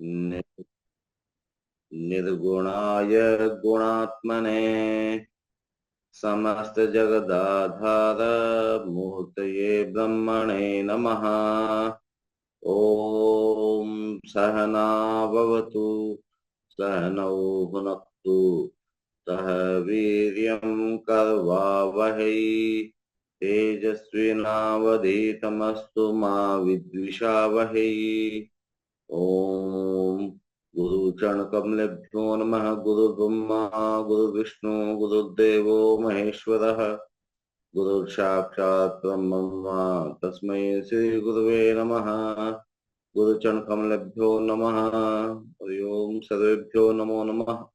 नि- निर्गुणाय गुणात्मने समस्त जगदाधार मूर्तये ब्रह्मणे नमः। ओम सहना भवतु सहनौ भुनक्तु सह वीर्यं करवावहै तेजस्विनावधीतमस्तु मा विद्विषावहै। ओम गुरु चरण कमलेभ्यो नमः। गुरु ब्रह्मा गुरु विष्णु गुरुदेवो महेश्वरः गुरु साक्षात् ब्रह्म तस्मै श्री गुरुवे नमः। गुरु चरण कमलेभ्यो नमः। हरि ओम सर्वेभ्यो नमो नमः।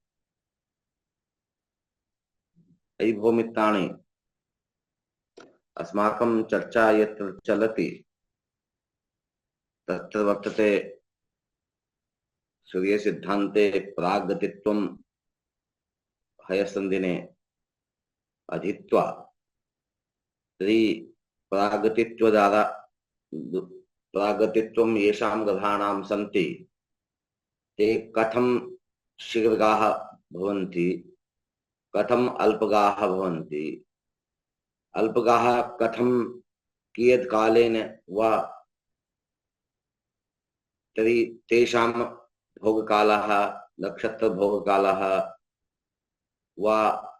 अयि भौमित्राणि अस्माकं चर्चा यत्र चलति तत्र वर्तते सूर्य सिद्धान्ते प्रागतित्वं हयसन्धिने अधीत्वा तर्हि प्रागतित्वद्वारा प्रागतित्वं येषां ग्रहाणां सन्ति ते कथं शीघ्रगाः भवन्ति कथम् अल्पगाः भवन्ति अल्पगाः कथं कियत् कालेन वा तर्हि तेषां भोगकालः नक्षत्रभोगकालः वा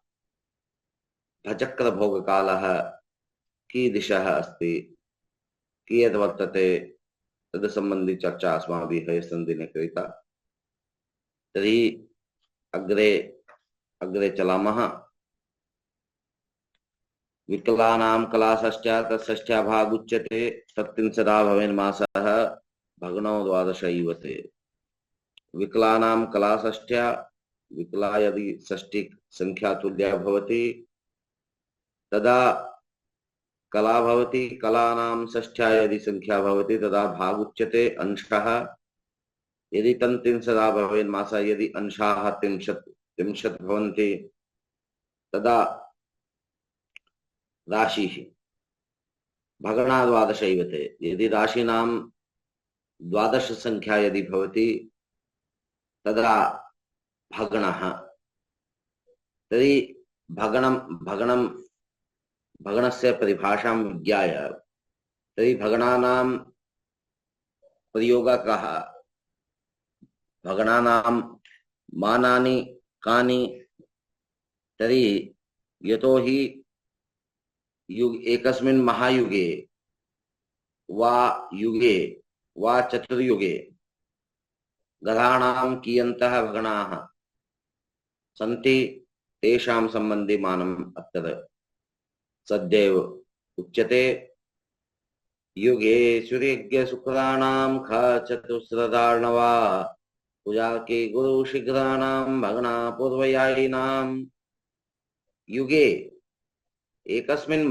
भचक्रभोगकालः कीदृशः अस्ति कियत् वर्तते तद् सम्बन्धी चर्चा अस्माभिः हयसन्धिने कृता। तर्हि अग्रे अग्रे चलामः। विकलानां कलाषष्ट्या तत्षष्ट्या भागुच्यते तत्त्रिंशदा भवेन्मासः भग्नौ द्वादश इवते। विकलानां कलाषष्ट्या विकला यदि षष्ठी संख्या तुल्या भवति तदा कला भवति कलानां षष्ठ्या यदि संख्या भवति तदा भागुच्यते अंशः। यदि तन्त्रिंशदा भवेन्मासः यदि अंशाः त्रिंशत् भवन्ति तदा राशिः भगणा द्वादश इवते। यदि राशीनां द्वादश संख्या यदि भवति तदा भगणः। तर्हि भगणस्य परिभाषां विज्ञाय तर्हि भगणानां प्रयोगः कः भगणानां मानानि कानि। तर्हि यतो हि एकस्मिन् महायुगे वा चतुर्युगे ग्रहाणां कियन्तः भगणाः सन्ति तेषां सम्बन्धि मानम् अत्र सद्यैव उच्यते। युगे सूर्यज्ञशुक्राणां ख चतुस्रदार्णवा कुजाके गुरुशीघ्राणां भगणा पूर्वयायिनां। युगे एकस्मिन्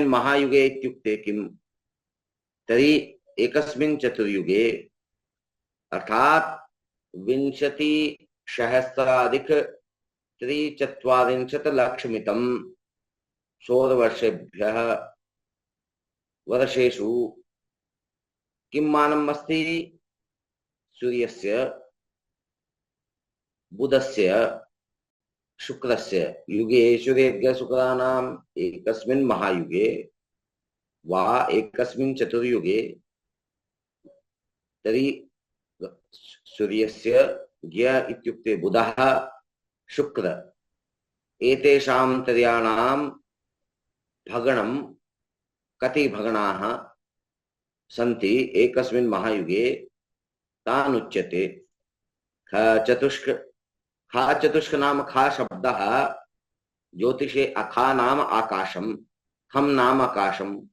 महायुगे इत्युक्ते किम्? तर्हि एकस्मिन् चतुर्युगे अर्थात् 20,000,000-340,00,000 सौरवर्षेभ्यः वर्षेषु किं मानम् अस्ति? सूर्यस्य बुधस्य शुक्रस्य युगे सूर्यज्ञशुक्राणाम् एकस्मिन् महायुगे वा एकस्मिन् चतुर्युगे तर्हि सूर्यस्य ज्ञ इत्युक्ते बुधः शुक्र एतेषां त्रयाणां भगणं कति भगणाः सन्ति एकस्मिन् महायुगे तान् उच्यते। ख चतुष्क नाम ख शब्दः ज्योतिषे अखा नाम आकाशं खं नाम आकाशं।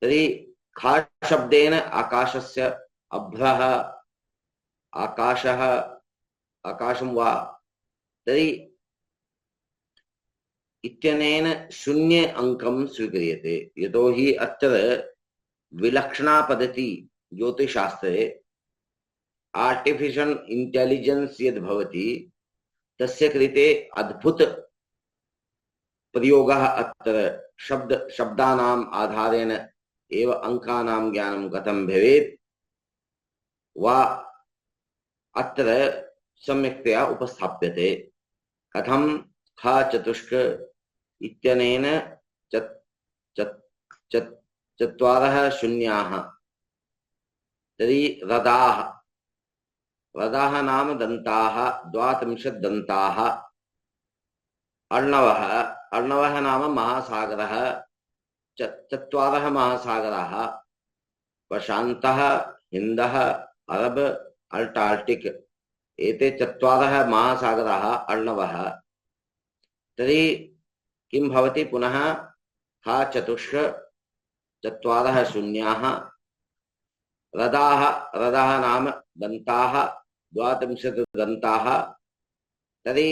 तर्हि ख शब्देन आकाशस्य अभ्रः आकाशः आकाशं वा तर्हि इत्यनेन शून्य अंकं स्वीक्रियते। यतो हि अत्र विलक्षणा पद्धति ज्योतिषशास्त्रे आर्टिफिशियल इंटेलिजेंस यद् भवति तस्य कृते अद्भुत प्रयोगः अत्र शब्दानाम् आधारेण एव अंकानां ज्ञानं कथं भवेत् वा अत्र सम्यक्तया उपस्थाप्यते। कथं ख चतुष्क इत्यनेन चत्वारः शून्याः तर्हि रदाः रदाः नाम दन्ताः 32 दन्ताः। अर्णवः अर्णवः नाम महासागरः चत्वारः महासागराः प्रशान्तः हिन्दः अरब अल्टार्टिक् एते चत्वारः महासागराः अर्णवः। तर्हि किं भवति पुनः हा चतुष्क चत्वारः शून्याः रदाः रदाः नाम दन्ताः 32 दन्ताः। तर्हि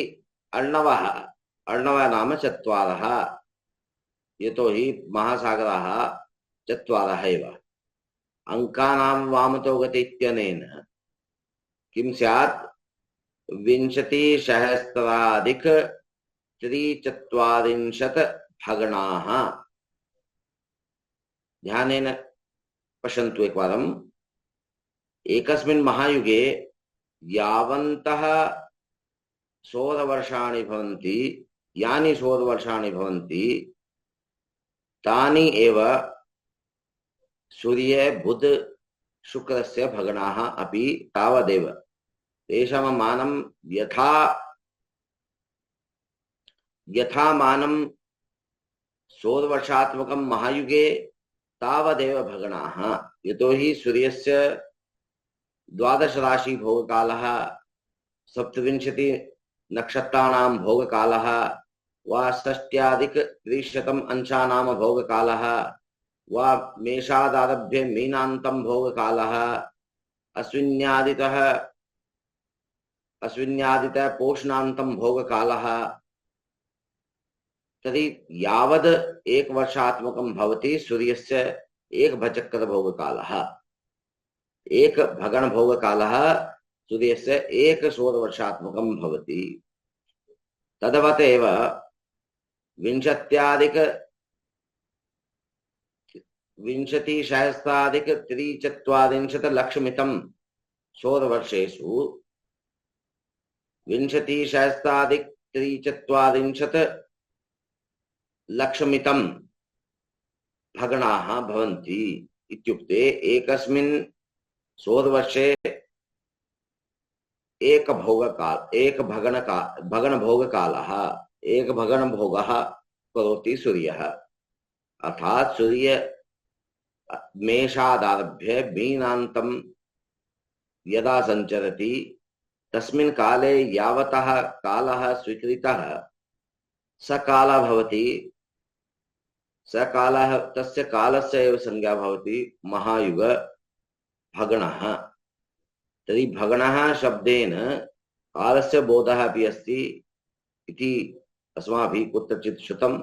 अर्णवः अर्णवः नाम चत्वारः यतोहि महासागराः चत्वारः एव। अंकानां वामतो गति इत्यनेन किं स्यात् 20,000,000-340 भगणाः। ध्यानेन पश्यन्तु एकवारम्। एकस्मिन् महायुगे यावन्तः सौरवर्षाणि भवन्ति यानि सौरवर्षाणि भवन्ति तानि एव सूर्य बुध शुक्रस्य भगणाः अपि तावदेव। तेषां मानं यथा मानं सौरवर्षात्मकं महायुगे तावदेव भगणाः। यतोहि सूर्यस्य 12 राशि भोगकालः 27 नक्षत्राणां भोगकालः वा 60,300 अंशानां भोगकालः वा मेषादारभ्य मीनान्तं भोगकालः अश्विन्यादितः पोषणान्तं भोगकालः। तर्हि यावद् एक वर्षात्मकं भवति सूर्यस्य एक भचक्कर भोगकालः एक भगण भोगकालः सूर्यस्य एक सौरवर्षात्मकं भवति। तदवत् एव 20,000,000-340 लक्षमितं सौरवर्षेषु 20,000,000-340 लक्षमितं भगणाः भवन्ति। इत्युक्ते एकस्मिन् सौरवर्षे एक भगण भोगकालः एक भगण भोगः करोति सूर्यः। अर्थात् सूर्य मेषादारभ्य मीनान्तं यदा संचरति तस्मिन् काले यावतः कालः स्वीकृतः स कालः भवति स कालः तस्य कालस्य एव संज्ञा भवति महायुग भगणः। तर्हि भगणः शब्देन कालस्य बोधः अपि अस्ति इति अस्माभिः कुत्रचित् श्रुतं।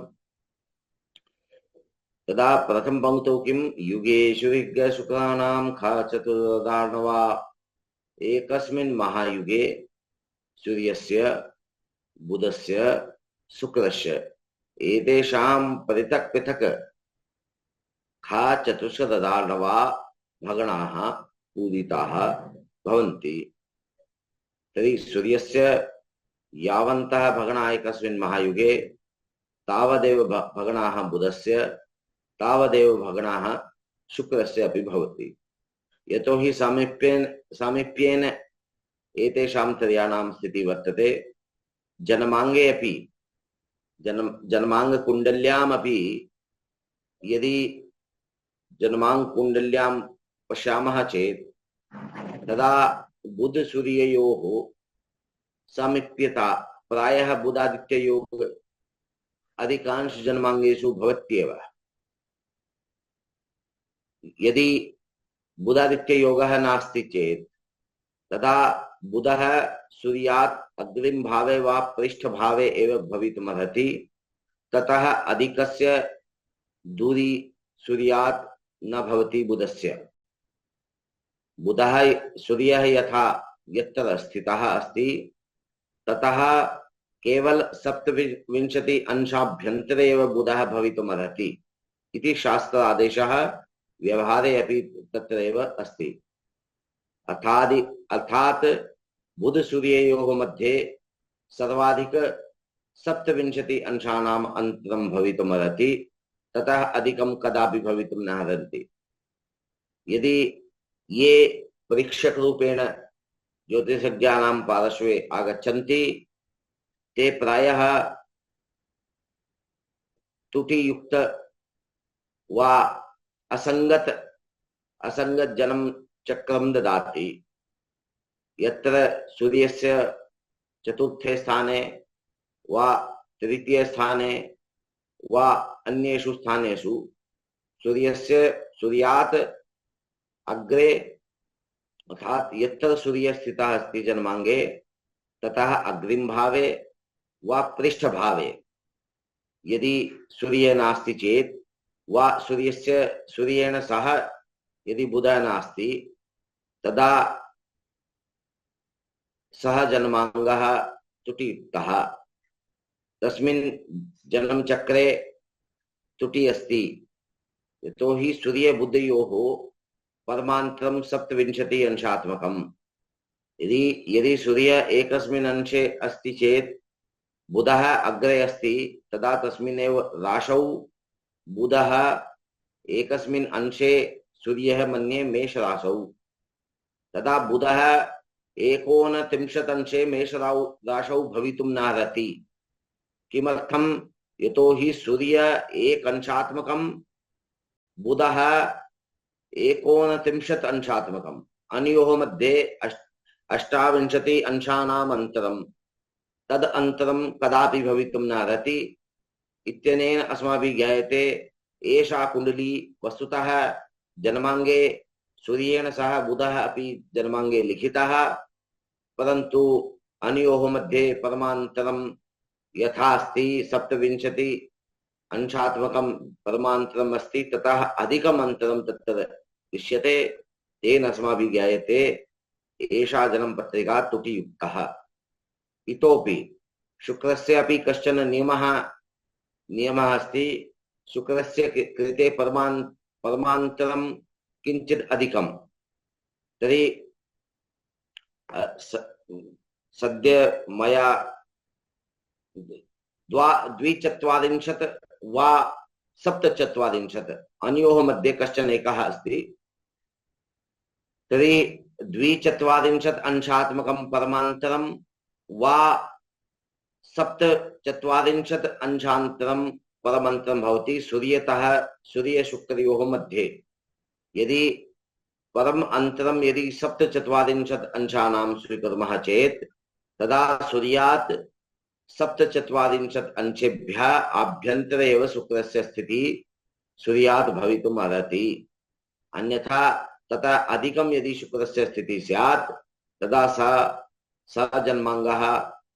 तदा प्रथम पंक्तौ किं युगेषु विज्ञशुक्राणां खा चतुर्दार्णवा। एकस्मिन् महायुगे सूर्यस्य बुधस्य शुक्रस्य एतेषां पृथक् पृथक् खा चतुर्ददार्णवा भगणाः पूजिताः भवन्ति। तर्हि सूर्यस्य यावन्तः भगणाः एकस्मिन् महायुगे तावदेव भगणाः बुधस्य तावदेव भगणाः शुक्रस्य अपि भवति। यतोहि सामीप्येन एतेषां त्रयाणां स्थितिः वर्तते। जन्माङ्गे अपि जन्माङ्गकुण्डल्यामपि यदि जन्माङ्गकुण्डल्यां पश्यामः चेत् तदा बुध सूर्ययोः सामीप्यता प्रायः बुधादित्ययोग अधिकांश जन्मांगेषु भवत्येव। यदि बुधादित्य योगः नास्ति चेत् तदा बुधः सूर्यात् अग्रिम भावे वा पृष्ठ भावे एव भवितुमर्हति। ततः अधिकस्य दूरी सूर्यात् न भवति बुधस्य। सूर्यः यथा यत्र स्थितः अस्ति ततः केवल सप्तविंशति अंशाभ्यन्तरे एव बुधः भवितुमर्हति इति शास्त्र आदेशः व्यवहारे अपि तत्रैव अस्ति। अर्थात् बुध सूर्ययोः मध्ये सर्वाधिक सप्तविंशति अंशानाम् अन्तरं भवितुमर्हति, ततः अधिकं कदापि भवितुं न अर्हन्ति। यदि ये परीक्षक रूपेण ज्योतिषज्ञानां पार्श्वे आगच्छन्ति ते प्रायः त्रुटियुक्त वा असंगत जन्म चक्रं ददाति। यत्र सूर्यस्य चतुर्थे स्थाने वा तृतीय स्थाने वा अन्येषु स्थानेषु सूर्यात् अग्रे अर्थात यत्र सूर्य स्थितः अस्ति जन्मांगे ततः अग्रिम भावे वा पृष्ठभावे यदि सूर्य नास्ति चेत वा सूर्येण सह यदि बुधः नास्ति तदा सह जन्मांगः त्रुटियुक्तः। तस्मिन् जन्म चक्रे त्रुटि अस्ति। यतोहि सूर्य बुधयोः परमान्तरं सप्तविंशति अंशात्मकम्। यदि सूर्य एकस्मिन् अंशे अस्ति चेत् बुधः अग्रे अस्ति, तदा तस्मिन्नेव राशौ बुधः एकस्मिन् अंशे सूर्यः मन्ये मेष राशौ, तदा बुधः 39 अंशे मेष राशौ भवितुं नार्हति। किमर्थं? यतोहि सूर्य एक अंशात्मकं, बुधः 39 अंशात्मकम्। अनयोः मध्ये 28 अंशानाम् अन्तरं, तद् अन्तरं कदापि भवितुं नार्हति। इत्यनेन अस्माभिः ज्ञायते एषा कुण्डली वस्तुतः जन्मांगे सूर्येण सह बुधः अपि जन्मांगे लिखितः, परन्तु अनयोः मध्ये परमान्तरं यथा अस्ति 27 अंशात्मकं परमान्तरम् अस्ति, ततः अधिकम् अन्तरं तत्र दृश्यते। तेन अस्माभिः ज्ञायते एषा जन्मपत्रिका त्रुटियुक्तः। इतोपि शुक्रस्य अपि कश्चन नियमः अस्ति। शुक्रस्य कृते परमान्तरं किञ्चित् अधिकं। तर्हि सद्य मया 24 वा 47 अनयोः मध्ये कश्चन एकः अस्ति। तर्हि 24 अंशात्मकं परमान्तरं वा 47 अंशान्तरं परमान्तरं भवति सूर्यतः सूर्यशुक्रयोः मध्ये। यदि परम अंतरम यदि 47 अंशानां स्वीकुर्मः चेत् तदा सूर्यात् 47 अंशेभ्यः आभ्यन्तरे एव शुक्रस्य स्थितिः सूर्यात् भवितुम् अर्हति। अन्यथा तथा अधिकं यदि शुक्रस्य स्थितिः स्यात् तदा सः जन्मांगः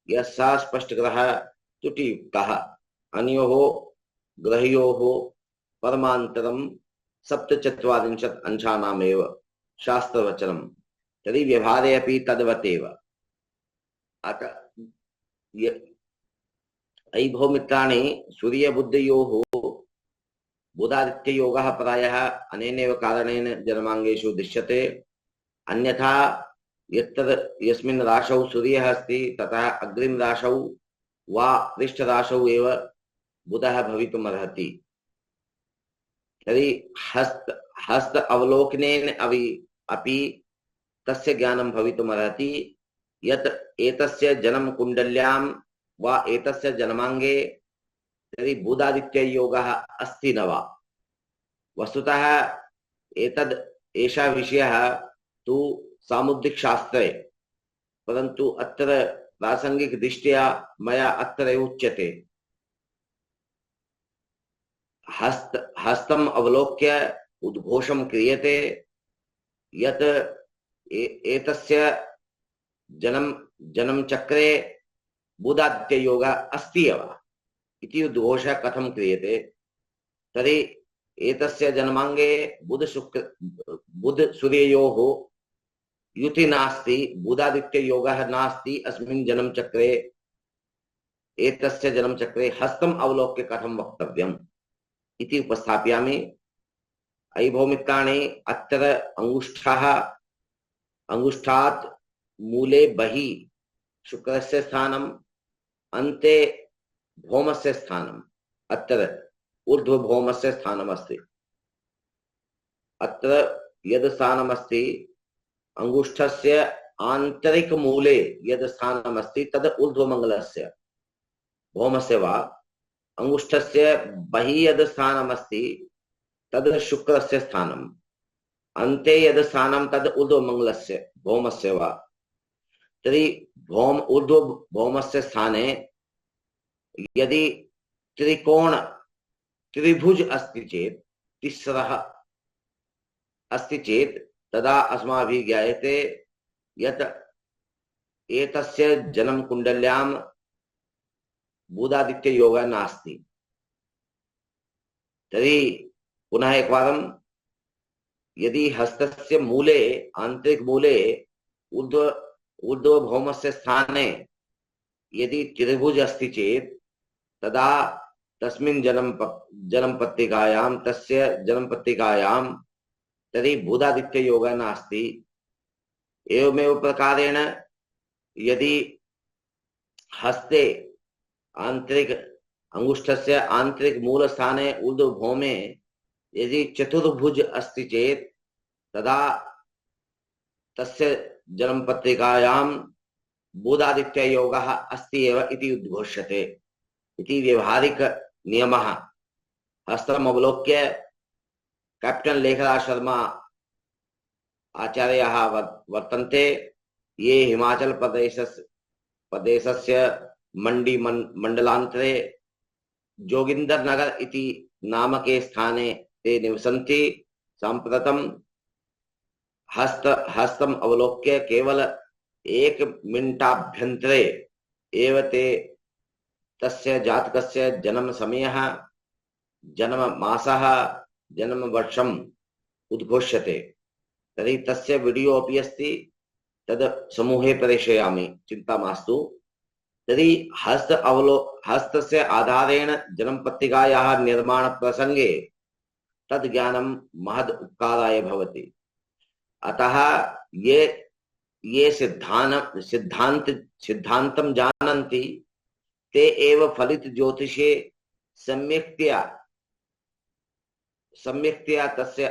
यः सः स्पष्टग्रहः त्रुटियुक्तः। अनयोः ग्रहयोः परमान्तरं 47 अंशानामेव शास्त्रवचनं। तर्हि व्यवहारे अपि तद्वदेव। अतः अयि भो मित्राणि, सूर्यबुद्धयोः बुधादित्ययोगः प्रायः अनेनैव कारणेन जन्मांगेषु दृश्यते। अन्यथा यस्मिन् राशौ सूर्यः अस्ति ततः अग्रिम राशौ वा पृष्ठराशौ एव बुधः भवितुम् अर्हति। तर्हि हस्त अवलोकनेन अपि तस्य ज्ञानं भवितुम् अर्हति यत् एतस्य जन्म कुण्डल्यां वा एतस्य जन्मांगे तर्हि बुधादित्ययोगः अस्ति न वा। वस्तुतः एषः विषयः तु सामुद्रिक शास्त्रे, परन्तु अत्र प्रासंगिक दृष्ट्या मया अत्र उच्यते। हस्तम अवलोक्य उद्घोषं क्रियते यत् एतस्य जन्म चक्रे बुधादित्ययोगः अस्ति एव इति उद्घोषः कथं क्रियते? तर्हि एतस्य जन्मांगे बुध सूर्ययोः युति नास्ति, बुधादित्ययोगः नास्ति अस्मिन् जन्म चक्रे। एतस्य जन्मचक्रे हस्तम अवलोक्य कथम वक्तव्यम् इति उपस्थापयामि। अयि भौमित्राणि, अत्र अंगुष्ठः अंगुष्ठात् मूले बहिः शुक्रस्य स्थानम्, अन्ते भौमस्य स्थानम्, अत्र ऊर्ध्वभौमस्य स्थानमस्ति। अत्र यद् स्थानमस्ति अंगुष्ठस्य आन्तरिकमूले यद् स्थानमस्ति तद् ऊर्ध्वमङ्गलस्य भौमस्य वा, अंगुष्ठस्य बहिः यद् स्थानमस्ति तद् शुक्रस्य स्थानम्, अन्ते यद् स्थानं तद् ऊर्ध्वमङ्गलस्य भौमस्य वा। तर्हि ऊर्ध्वभौमस्य स्थाने यदि त्रिभुज अस्ति चेत्, तिस्रः अस्ति चेत् तदा अस्माभिः ज्ञायते यत् एतस्य जन्मकुण्डल्यां बुधादित्ययोगः नास्ति। तर्हि पुनः एकवारं, यदि हस्तस्य मूले आन्तरिकमूले ऊर्ध्वभौमस्य स्थाने यदि त्रिभुज अस्ति चेत् तदा तस्मिन् जन्मपत्रिकायां तस्य जन्मपत्रिकायां तर्हि बुधादित्ययोगः नास्ति। एवमेव प्रकारेण यदि हस्ते आंतरिक अंगुष्ठस्य आंतरिक मूलस्थाने ऊर्ध्वभौमे यदि चतुर्भुज अस्ति चेत् तदा तस्य जन्मपत्रिकायां बुधादित्ययोगः अस्ति एव इति उद्घोष्यते इति व्यवहारिक नियमः। हस्तम् अवलोक्य कैप्टन लेखराज शर्मा आचार्याः वर्तन्ते, ये हिमाचल प्रदेशस्य मंडी मंडलान्तरे जोगिंदर नगर इति नामके स्थाने ते निवसन्ति। साम्प्रतं हस्तम अवलोक्य केवल 1 मिनिटाभ्यन्तरे एव ते तस्य जातकस्य जन्म समयः, जन्म मासः, जन्म वर्षम् उद्घोष्यते। तर्हि तस्य वीडियो अपि अस्ति, तद् समूहे प्रेषयामि, चिन्ता मास्तु। तर्हि हस्तस्य आधारेण जन्मपत्रिकायाः निर्माण प्रसंगे तद् ज्ञानं महद् उपकाराय भवति। अतः ये सिद्धान्तं जानन्ति ते एव फलित ज्योतिषे सम्यक्तया तस्य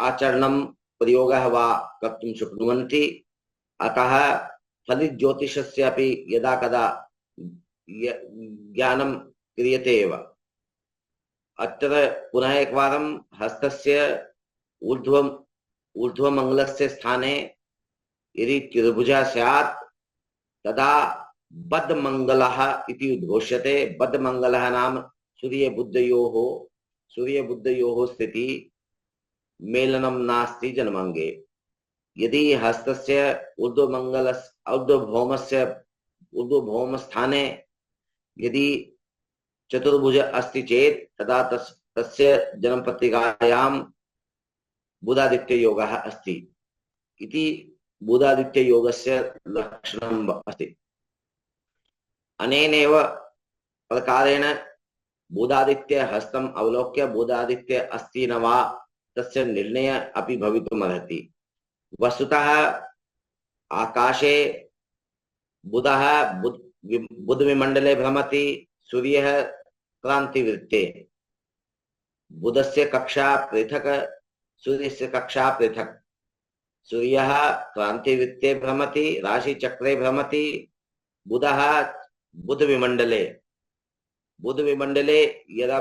आचरणं प्रयोगः वा कर्तुं शक्नुवन्ति। अतः फलित ज्योतिषस्य अपि यदा कदा ज्ञानं क्रियते एव। अत्र पुनः एकवारं हस्तस्य ऊर्ध्वमङ्गलस्य स्थाने यदि त्रिभुजः स्यात् तदा बद्धमङ्गलः इति उद्घोष्यते। बद्धमङ्गलः नाम सूर्यबुद्धयोः स्थिति मेलनं नास्ति जन्माङ्गे। यदि हस्तस्य ऊर्ध्वभौमस्थाने यदि चतुर्भुज अस्ति चेत् तदा तस्य जन्मपत्रिकायां बुधादित्ययोगः अस्ति इति बुधादित्ययोगस्य लक्षणम् अस्ति। अनेनैव प्रकारेण बुधादित्य हस्तम् अवलोक्य बुधादित्य अस्ति न वा तस्य निर्णय अपि भवितुमर्हति। वस्तुतः आकाशे बुधः बुधविमण्डले भ्रमति, सूर्यः क्रान्तिवृत्ते। बुधस्य कक्षा पृथक्, सूर्यस्य कक्षा पृथक्। सूर्यः क्रान्तिवृत्ते भ्रमति, राशिचक्रे भ्रमति। बुधः बुधविमण्डले यदा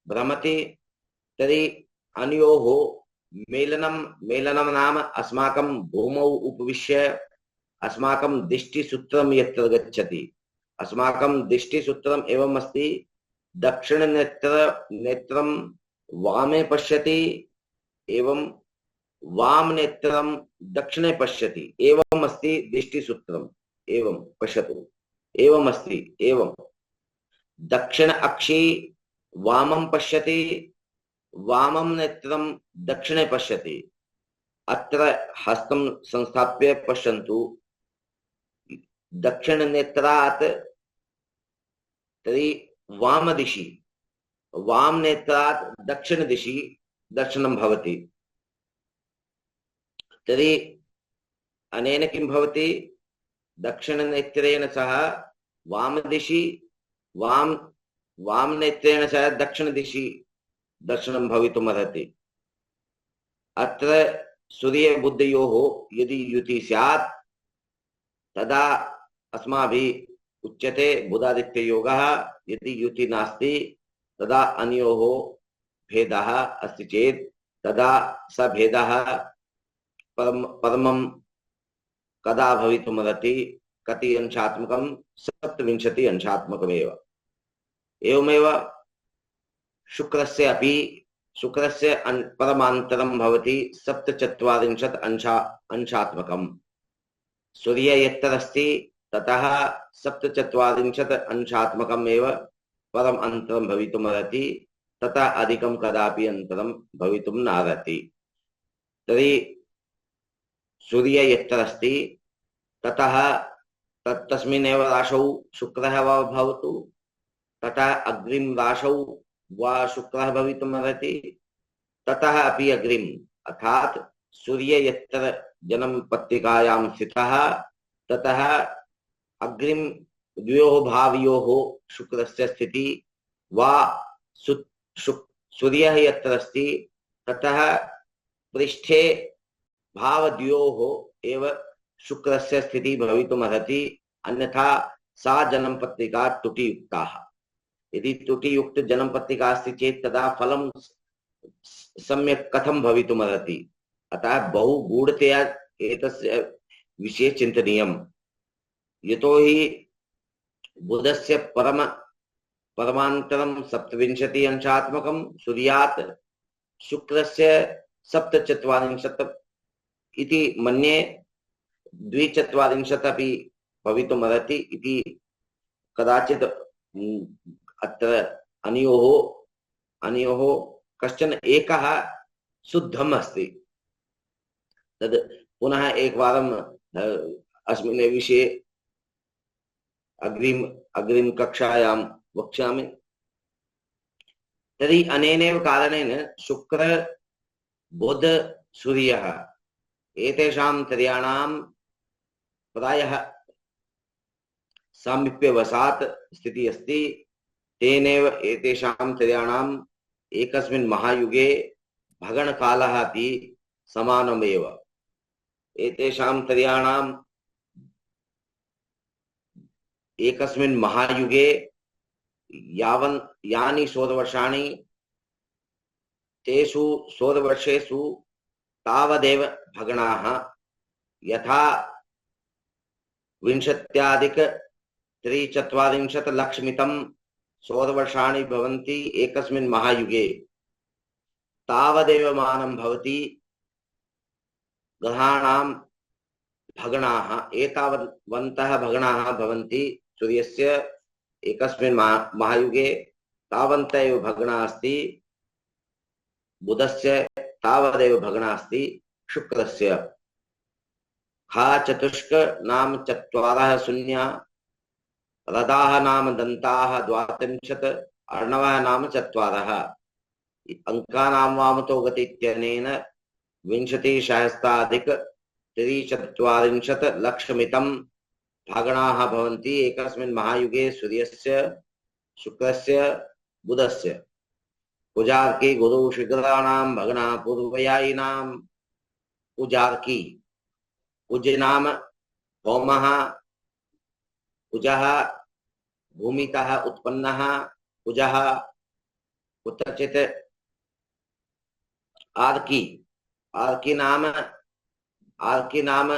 भ्रमति तर्हि अनयोः मेलनं नाम अस्माकं भूमौ उपविश्य अस्माकं दृष्टिसूत्रं यत्र गच्छति। अस्माकं दृष्टिसूत्रम् एवम् अस्ति, दक्षिणनेत्रं वामे पश्यति एवं वामनेत्रं दक्षिणे पश्यति, एवम् अस्ति दृष्टिसूत्रम्। एवं पश्यतु, एवम् अस्ति। एवं दक्षिण अक्षी वामं पश्यति, वामं नेत्रं दक्षिणे पश्यति। अत्र हस्तं संस्थाप्य पश्यन्तु। दक्षिण नेत्रात् तर्हि वामदिशि वाम नेत्रात् दक्षिण दिशि दर्शनं भवति। तर्हि अनेन किं भवति? दक्षिणनेत्रेण सह वामदिशि वाम वामनेत्रेण सह दक्षिणदिशि दर्शनं भवितुमर्हति। अत्र सूर्यबुद्धयोः यदि युतिः स्यात् तदा अस्माभिः उच्यते बुधादित्ययोगः। यदि युतिः नास्ति तदा अनयोः भेदः अस्ति चेत् तदा स भेदः परमं कदा भवितुमर्हति? कति अंशात्मकं? 27 अंशात्मकमेव। एवमेव शुक्रस्य अपि शुक्रस्य परमान्तरं भवति 47 अंशात्मकम्। सूर्य यत्र अस्ति ततः 47 अंशात्मकम् एव परम अन्तरं भवितुमर्हति। ततः अधिकं कदापि अन्तरं भवितुं नार्हति। तर्हि सूर्य यत्र अस्ति ततः तस्मिन्नेव राशौ शुक्रः वा भवतु, ततः अग्रिम राशौ वा शुक्रः भवितुमर्हति, ततः अपि अग्रिम अर्थात सूर्य यत्र जन्म पत्रिकायां स्थितः ततः अग्रिम द्वयोः भावयोः शुक्रस्य स्थिति वा सूर्यः यत्र अस्ति ततः पृष्ठे भावद्वयोः एव शुक्रस्य स्थिति भवितुमर्हति। अन्यथा सा जन्मपत्रिका त्रुटियुक्ता। यदि त्रुटियुक्त जन्मपत्रिका अस्ति चेत् तदा फलं सम्यक् कथं भवितुमर्हति? अतः बहु गूढतया एतस्य विषये चिन्तनीयम्। यतोहि बुधस्य परमान्तरं 27 अंशात्मकं सूर्यात्, शुक्रस्य 47 इति मन्ये 42 अपि भवितुमर्हति इति कदाचित् अत्र अनयोः कश्चन एकः शुद्धम् अस्ति। तद् पुनः एकवारं अस्मिन् विषये अग्रिम कक्षायां वक्ष्यामि। तर्हि अनेनैव कारणेन शुक्र बुध सूर्यः एतेषां त्रयाणां प्रायः सामीप्यवशात् स्थितिः अस्ति। तेनैव एतेषां त्रयाणाम् एकस्मिन् महायुगे भगणकालः अपि समानमेव। एतेषां त्रयाणाम् एकस्मिन् महायुगे यानि 100 वर्षाणि, तेषु 100 वर्षेषु तावदेव भगणाः यथा 20+43 लक्षमितं 100 वर्षाणि भवन्ति एकस्मिन् महायुगे, तावदेव मानं भवति ग्रहाणां भगणाः। एतावन्तः भगणाः भवन्ति सूर्यस्य एकस्मिन् महायुगे, तावन्त एव भगणः अस्ति बुधस्य, तावदेव भगणः अस्ति शुक्रस्य। खा चतुष्क नाम 4 शून्या, रदाः नाम दन्ताः 32, अर्णवः नाम 4। अंकानां वामतो गति इत्यनेन 20,000,000+43 लक्षमितं भगणाः भवन्ति एकस्मिन् महायुगे सूर्यस्य, शुक्रस्य, बुधस्य। कुजार्की गुरु शिखराणां भगना पूर्वयायिनां। कुजार्की, कुज नाम होमः, कुजः भूमितः उत्पन्नः कुजः, कुत्रचित् आर्की, आर्की नाम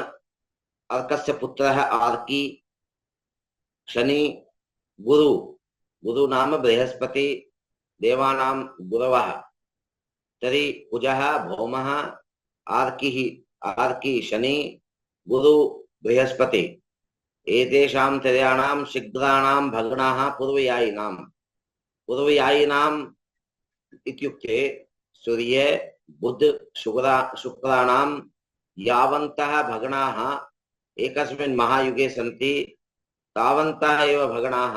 अर्कस्य पुत्रः आर्की। शनि, गुरु नाम बृहस्पति, देवानां गुरवः। तर्हि कुजः, भौमः, आर्की शनि, गुरु बृहस्पति। एतेषां त्रयाणां शीघ्राणां भगणाः पूर्वयायिनाम् इत्युक्ते सूर्य बुध शुक्राणां यावन्तः भगणाः एकस्मिन् महायुगे सन्ति तावन्तः एव भगणाः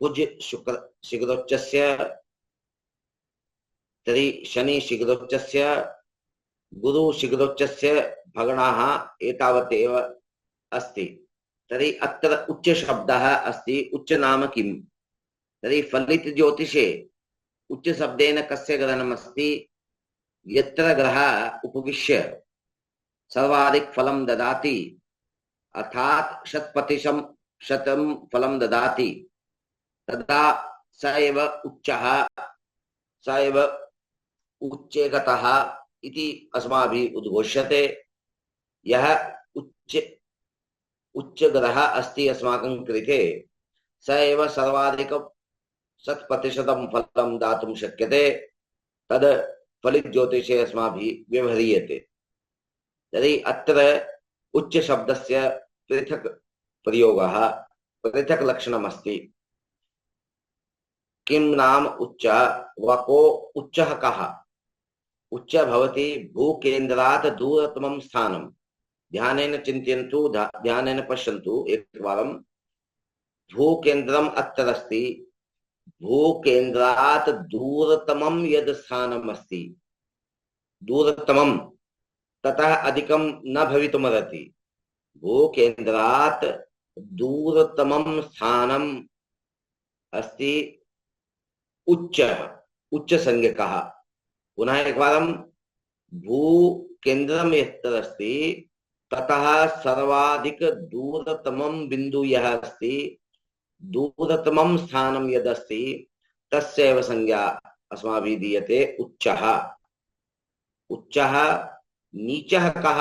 कुज शुक्र शिखरोच्चस्य तर्हि शनि शिखरोच्चस्य गुरु शिखरोच्चस्य भगणाः एतावत् एव अस्ति। तर्हि अत्र उच्च शब्दः अस्ति। उच्च नाम किम्? तर्हि फलित ज्योतिषे उच्च शब्देन कस्य ग्रहणम् अस्ति? यत्र ग्रहः उपविश्य सर्वाधिक फलं ददाति अर्थात 100% फलं ददाति तदा स एव उच्चः, स एव उच्चे गतः इति अस्माभिः उद्घोष्यते। यः उच्च ग्रह अस्ति अस्माकं कृते स एव सर्वाधिक 100% फलं दातुं शक्यते। तद् फलित ज्योतिषे अस्माभिः व्यवह्रियते। तर्हि अत्र उच्च शब्दस्य पृथक् प्रयोगः, पृथक् लक्षणम् अस्ति। किं नाम उच्चः वा को उच्चः कः? उच्च भवति भूकेन्द्रात् दूरतमं स्थानं। ध्यानेन चिन्तयन्तु, ध्यानेन पश्यन्तु एकवारं। भूकेन्द्रम् अत्र अस्ति। भूकेन्द्रात् दूरतमं यद् स्थानम् अस्ति, दूरतमं ततः अधिकं न भवितुमर्हति। भूकेन्द्रात् दूरतमं स्थानम् अस्ति उच्चः, उच्चसंज्ञकः। पुनः एकवारं, भूकेन्द्रं यत्र अस्ति ततः सर्वाधिक दूरतमं बिन्दु यः अस्ति, दूरतमं स्थानं यदस्ति तस्य एव संज्ञा अस्माभिः दीयते उच्चः। उच्चः नीचः कः?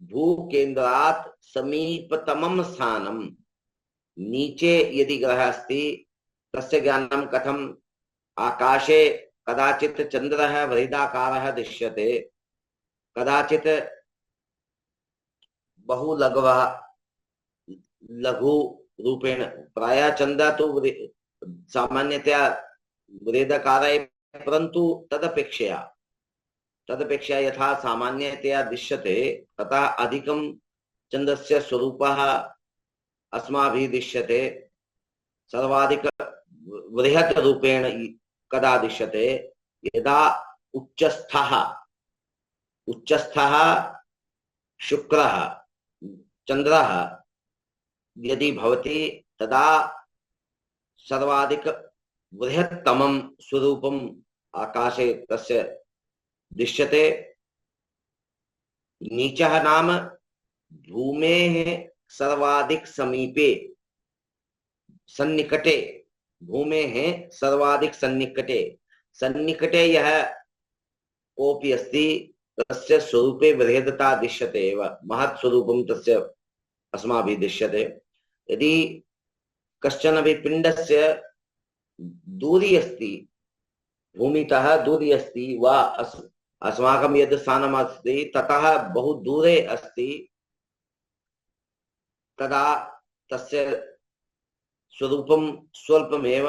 भूकेन्द्रात् समीपतमं स्थानं। नीचे यदि ग्रहः अस्ति तस्य ज्ञानं कथम्? आकाशे कदाचित् चन्द्रः वृहदाकारः दृश्यते, कदाचित् बहु लघु रूपेण। प्रायः चन्द्रः तु सामान्यतया वृहदाकारः, परन्तु तदपेक्षया यथा सामान्यतया दृश्यते तथा अधिकं चन्द्रस्य स्वरूपः अस्माभिः दृश्यते। सर्वाधिक बृहत् रूपेण कदा दृश्यते? यदा उच्चस्थः शुक्रः चन्द्रः यदि भवति तदा सर्वाधिक बृहत्तमं स्वरूपम् आकाशे तस्य दृश्यते। नीचः नाम भूमेः सर्वाधिक समीपे, सन्निकटे, भूमेः सर्वाधिक सन्निकटे यः कोऽपि अस्ति तस्य स्वरूपे बृहद्ता दृश्यते एव। महत् स्वरूपं तस्य अस्माभिः दृश्यते। यदि कश्चन अपि पिण्डस्य दूरी अस्ति, भूमितः दूरी अस्ति वा अस्माकं यद् स्थानम् अस्ति ततः बहु दूरे अस्ति, तदा तस्य स्वरूपं स्वल्पमेव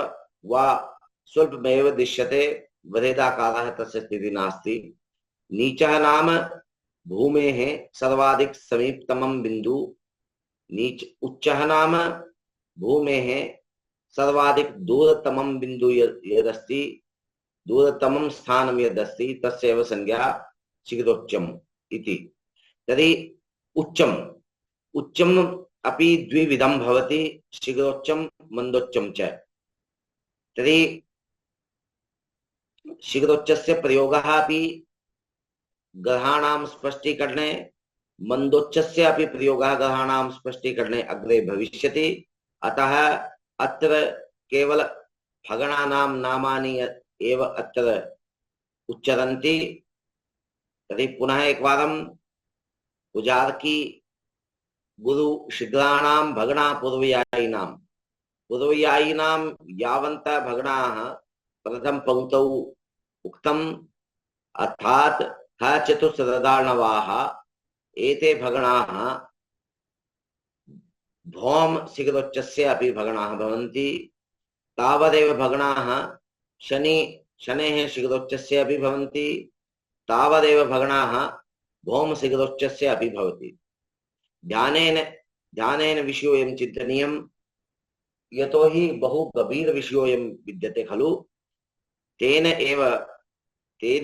दृश्यते। बृहदाकारः तस्य स्थितिः नास्ति। नीचः नाम भूमेः सर्वाधिक समीपतमं बिन्दु। उच्चः नाम भूमेः सर्वाधिक दूरतमं बिन्दु यदस्ति, दूरतमं स्थानं यदस्ति तस्य एव संज्ञा शिखरोच्चम् इति। तर्हि उच्चम् अपि द्विविधं भवति, शिखरोच्चं मन्दोच्चं च। तर्हि शिखरोच्चस्य प्रयोगः अपि ग्रहाणां स्पष्टीकरणे, मन्दोच्चस्य अपि प्रयोगः ग्रहाणां स्पष्टीकरणे अग्रे भविष्यति। अतः अत्र केवल भगणानां नामानि एव अत्र उच्चरन्ति। तर्हि पुनः एकवारं उजार्की गुरु शीघ्राणां भगणा पूर्वयायिनां यावन्तः भगणाः प्रथम पंक्तौ उक्तम्, अर्थात् ह चतुस्रदार्णवाः एते भगणाः भौम शिखरोच्चस्य अपि भगणाः भवन्ति। तावदेव भगणाः शनेः शिखरोच्चस्य अपि भवन्ति, तावदेव भगणाः भौम शिखरोच्चस्य अपि भवति। ध्यानेन विषयोऽयं चिन्तनीयम्। यतो हि बहु गभीर विषयोऽयं विद्यते खलु, तेन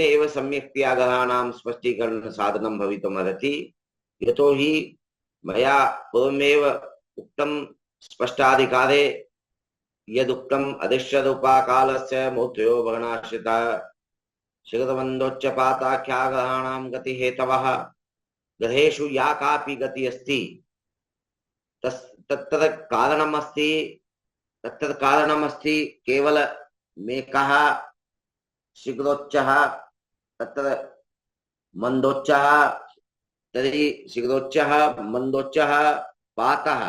एव सम्यक् त्यागानां स्पष्टीकरण साधनं भवितुमर्हति। यतो हि मया पूर्वमेव उक्तं स्पष्टाधिकारे यदुक्तम् अधिष्ठरूपाकालस्य मूर्तयो भगनाश्रिता शिखरबन्धोच्चपाताख्याग्रहाणां गतिहेतवः ग्रहेषु या कापि गति अस्ति तत्तत् कारणमस्ति केवल मेकः शीघ्रोच्चः तत्र मन्दोच्चः, तर्हि शीघ्रोच्चः मन्दोच्चः पातः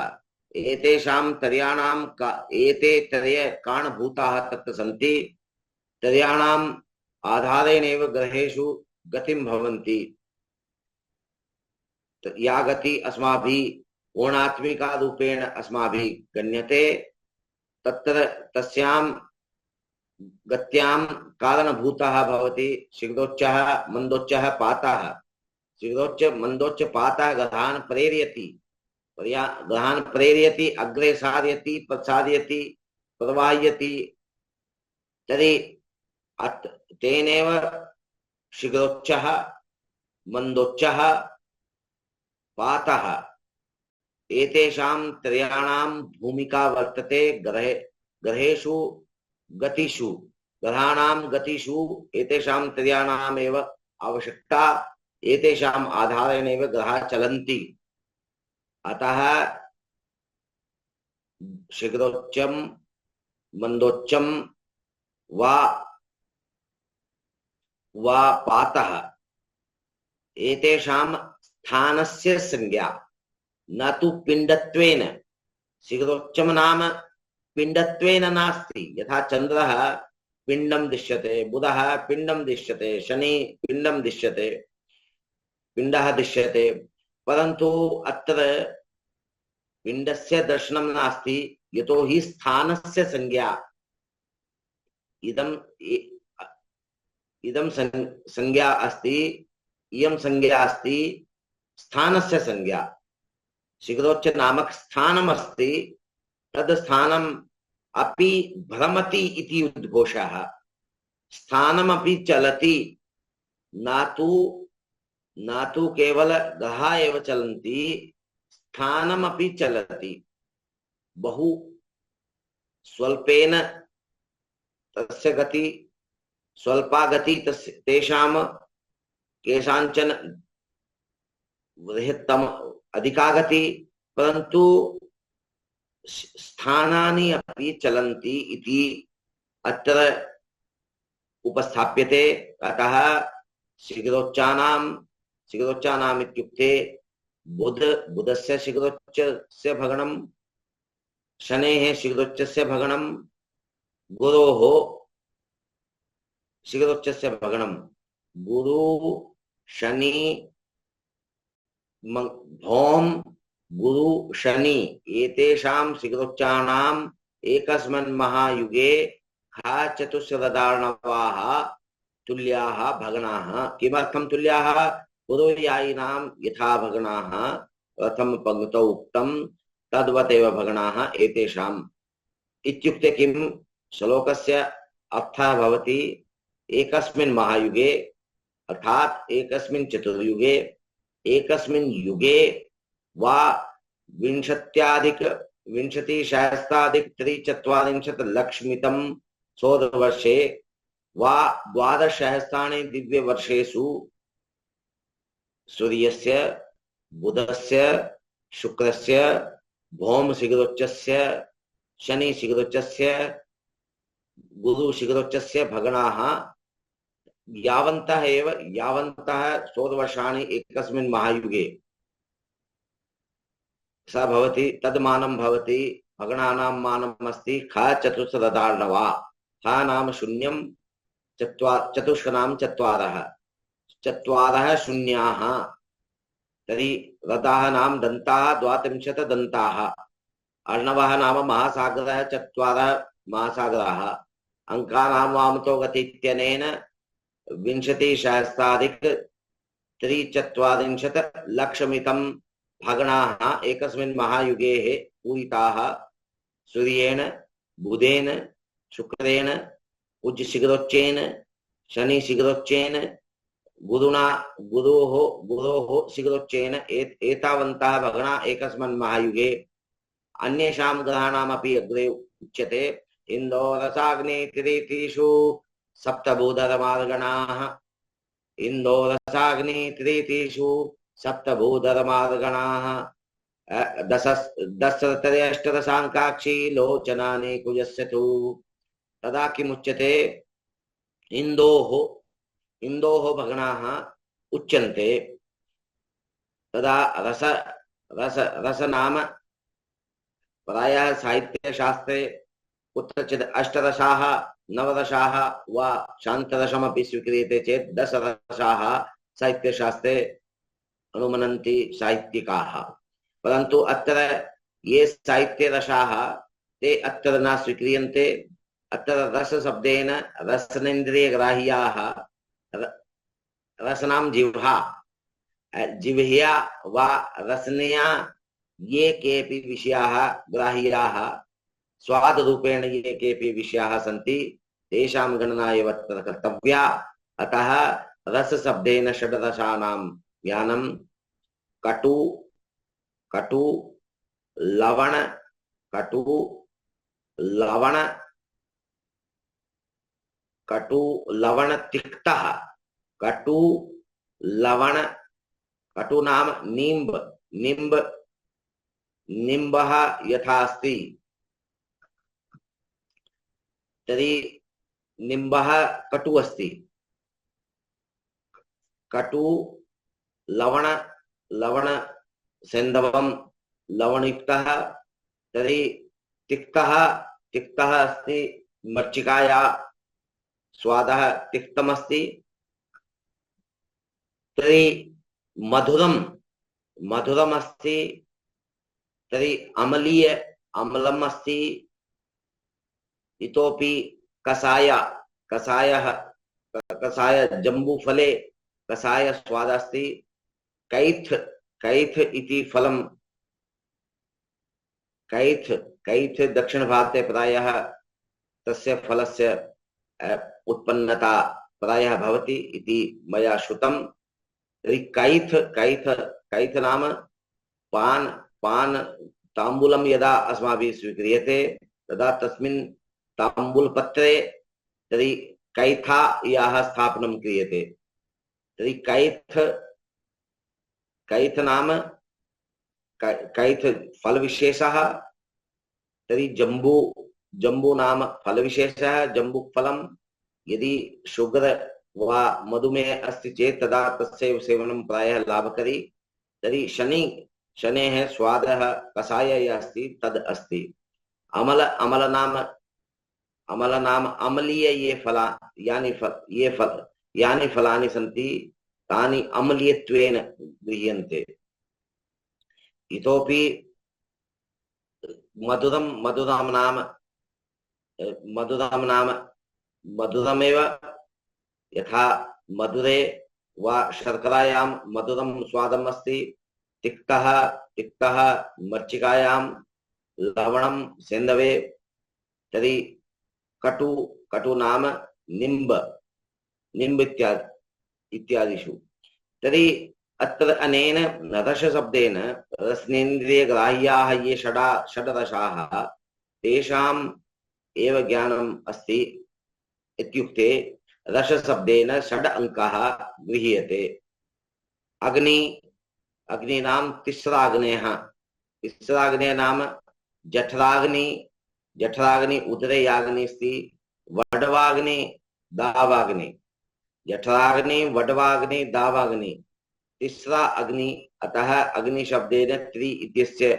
एतेषां त्रयाणां एते त्रय कारणभूताः तत्र सन्ति। त्रयाणाम् आधारेणेव ग्रहेषु गतिं भवन्ति। या गति अस्माभिः पूर्णात्मिका रूपेण अस्माभिः गण्यते तत्र तस्यां गत्यां कारणभूतः भवति शीघ्रोच्चः मन्दोच्चः पातः। शीघ्रोच्च मन्दोच्च पातः ग्रहान् प्रेरयति अग्रे सारयति प्रसारयति प्रवाहयति। तर्हि तेनेव शीघ्रोच्चः मन्दोच्चः पातः एतेषां त्रयाणां भूमिका वर्तते ग्रहेषु गतिषु ग्रहाणां गतिषु एतेषां त्रयाणामेव आवश्यकता। एतेषाम् आधारेणेव ग्रहाः चलन्ति। अतः शीघ्रोच्चं मन्दोच्चं वा पातः एतेषां स्थानस्य संज्ञा न तु पिण्डत्वेन। शीघ्रोच्चं नाम पिण्डत्वेन नास्ति। यथा चन्द्रः पिण्डं दृश्यते, बुधः पिण्डं दृश्यते, शनि पिण्डं दृश्यते, पिण्डः दृश्यते, परन्तु अत्र पिण्डस्य दर्शनं नास्ति। यतो हि स्थानस्य संज्ञा इदं संज्ञा अस्ति, इयं संज्ञा अस्ति स्थानस्य संज्ञा। शीघ्रोच्च नामक स्थानम् अस्ति, तद् स्थानम् अपि भ्रमति इति उद्घोषः। स्थानमपि चलति, न तु केवल ग्रहाः एव चलन्ति, स्थानमपि चलति। बहु स्वल्पेन तस्य गति स्वल्पा गति तेषां केषाञ्चन बृहत्तम अधिका गति, परन्तु स्थानानि अपि चलन्ति इति अत्र उपस्थाप्यते। अतः शीघ्रोच्चानाम् इत्युक्ते बुधस्य शीघ्रोच्चस्य भगणं, शनेः शीघ्रोच्चस्य भगणं, गुरोः शीघ्रोच्चस्य भगणं। गुरु शनि भौम गुरु शनि एतेषां शीघ्रोच्चानाम् एकस्मिन् महायुगे खा चतुस्रदार्णवाः तुल्याः भगनाः। किमर्थं तुल्याः? पूर्वयायिनां यथा भगनाः प्रथमपङ्क्तौ उक्तं तद्वदेव भगनाः एतेषाम् इत्युक्ते किं? श्लोकस्य अर्थः भवति एकस्मिन् महायुगे अर्थात् एकस्मिन् चतुर्युगे एकस्मिन् युगे वा विंशतिसहस्राधिक-340 सौरवर्षे वा 12 दिव्यवर्षेषु सूर्यस्य, बुधस्य, शुक्रस्य, भौम शीघ्रोच्चस्य, शनि शीघ्रोच्चस्य, गुरु शीघ्रोच्चस्य भगनाः यावन्तः सौरवर्षाणि एकस्मिन् महायुगे स भवति तद्मानं भवति। भगणानां मानम् अस्ति ख चतुस्रदार्णवा। ख नाम शून्यं, चतुष्कनाम चत्वारः शून्याः। तर्हि रथाः नाम दन्ताः 32 दन्ताः। अर्णवः नाम महासागरः 4 महासागराः। अंकानां वामतो गति इत्यनेन 20,340 भगणाः एकस्मिन् महायुगे पूरिताः सूर्येण बुधेन शुक्रेण कुज शिखरोच्चेन शनि शिखरोच्चेन गुरुणा गुरोः शिखरोच्चेन एतावन्तः भगणा एकस्मिन् महायुगे अन्येषां ग्रहाणामपि अग्रे उच्यते। इन्दोरसाग्नितिरेतिषु सप्तभूधरमार्गणाः इन्दोरसाग्नितिरेतिषु सप्तभूधरमार्गणाः दशरथरे अष्टदशाङ्काक्षी लोचनानि कुजस्य तु तदा किमुच्यते इन्दोः भगणाः उच्यन्ते। तदा रस नाम प्रायः साहित्यशास्त्रे कुत्रचित् अष्टदशाः नवदशाः वा शान्तदशमपि स्वीक्रियते चेत् दशदशाः साहित्यशास्त्रे अनुमनन्ति साहित्यिकाः। परन्तु अत्र ये साहित्यरसाः ते अत्र न स्वीक्रियन्ते। अत्र रसशब्देन रसनेन्द्रियग्राह्याः रसनां जिह्वा वा रसनया ये केऽपि विषयाः ग्राह्याः स्वादरूपेण ये केऽपि विषयाः सन्ति तेषां गणना एव तत्र कर्तव्या। अतः रसशब्देन षड्रसानां ज्ञानं कटु लवण तिक्तः कटु लवण कटु नाम निम्बः यथा अस्ति तर्हि निम्बः कटु अस्ति। कटु लवण सेन्दवं लवणयुक्तः तर्हि तिक्तः अस्ति मरीचिकाया स्वादः तिक्तमस्ति। तर्हि मधुरमस्ति तर्हि अम्लम् अस्ति। इतोपि कषाय जम्बूफले कषाय स्वाद अस्ति। कैथ इति फलं कैथ दक्षिणभारते प्रायः तस्य फलस्य उत्पन्नता प्रायः भवति इति मया श्रुतं। तर्हि कैथ नाम पान ताम्बूलं यदा अस्माभिः स्वीक्रियते तदा तस्मिन् ताम्बूलपत्रे तर्हि कैथायाः स्थापनं क्रियते। तर्हि कैथ नाम कैथ फलविशेषः। तर्हि जम्बू नाम फलविशेषः जम्बूफलं। यदि शुगर वा मधुमेह अस्ति चेत् तदा तस्य सेवनं प्रायः लाभकरी। तर्हि शनेः स्वादः कषाय यः अस्ति तद् अस्ति। अमल नाम अम्लीय यानि फलानि सन्ति तानि अम्लीयत्वेन गृह्यन्ते। इतोपि मधुरमेव यथा मधुरे वा शर्करायां मधुरं स्वादम् अस्ति। तिक्तः मरीचिकायां लवणं सेन्दवे। तर्हि कटु नाम निम्ब इत्यादिषु। तर्हि अत्र अनेन रसशब्देन रसनेन्द्रियग्राह्याः ये षड्रसाः तेषाम् एव ज्ञानम् अस्ति इत्युक्ते रसशब्देन षड् अंकाः गृह्यते। अग्नीनां तिस्राग्नेयः नाम जठराग्नि उदरे याग्नि अस्ति। वडवाग्नि दावाग्नि जठराग्नि वडवाग्नि दावाग्नि तिस्रा अग्नि। अतः अग्नि शब्देन त्रि इत्यस्य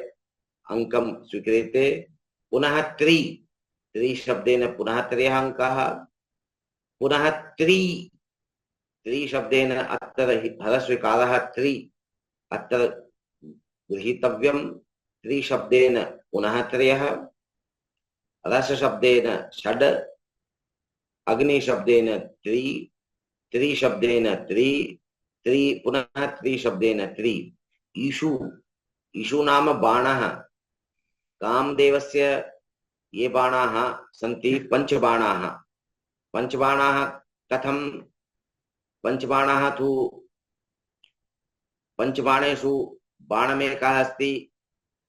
अंकं स्वीक्रियते। पुनः त्रि शब्देन पुनः त्रयः अंकाः। पुनः त्रि शब्देन अत्र हरस्वीकारः त्रि अत्र गृहीतव्यं। त्रि शब्देन पुनः त्रयः। रस शब्देन षड् अग्नि शब्देन त्रि शब्देन त्रि पुनः त्रि शब्देन त्रि। ईशु नाम बाणः कामदेवस्य ये बाणाः सन्ति पञ्चबाणाः। पञ्चबाणाः कथं? पञ्चबाणाः तु पञ्चबाणेषु बाणमेकः अस्ति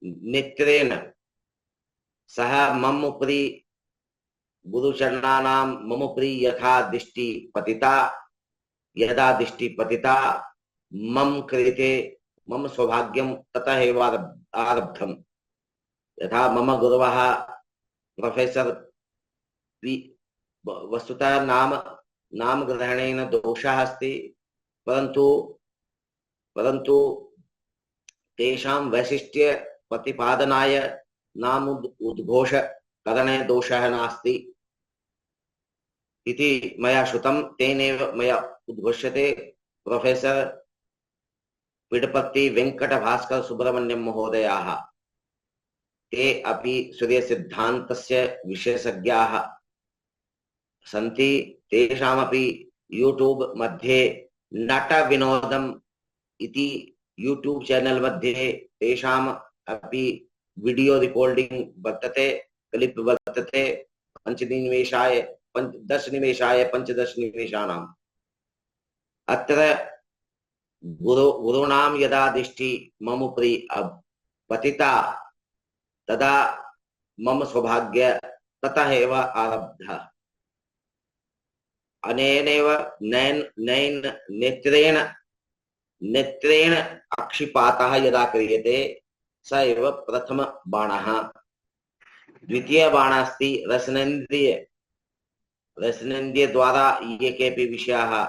नेत्रेण सः मम उपरि गुरुचरणानां मम उपरि यथा दृष्टि पतिता, यदा दृष्टि पतिता मम कृते मम सौभाग्यं ततः एव आरब्धम्। यथा मम गुरवः प्रोफेसर पी, वस्तुतः नाम ग्रहणेन दोषः अस्ति, परन्तु परन्तु तेषां वैशिष्ट्य प्रतिपादनाय नाम उद्घोषकरणे दोषः नास्ति इति मया श्रुतं। तेनैव मया उद्घोष्यते प्रोफेसर पिडपति वेंकट भास्कर सुब्रह्मण्यम महोदयाः। ते अपि सूर्यसिद्धान्तस्य विशेषज्ञाः सन्ति। तेषामपि यूट्यूब मध्ये नट विनोदम इति यूट्यूब चैनल मध्ये तेषाम अपि वीडियो रिकॉर्डिंग वर्तते, क्लिप वर्तते 5 निमेषाय 10 निमेषाय 15 निमेषाणाम्। अत्र गुरूणां यदा दृष्टि मम उपरि पतिता तदा मम सौभाग्य ततः एव आरब्धः। अनेनैव नेत्रेण अक्षिपातः यदा क्रियते स एव प्रथम बाणः। द्वितीय बाणः अस्ति रसनेन्द्रिय द्वारा ये केऽपि विषयाः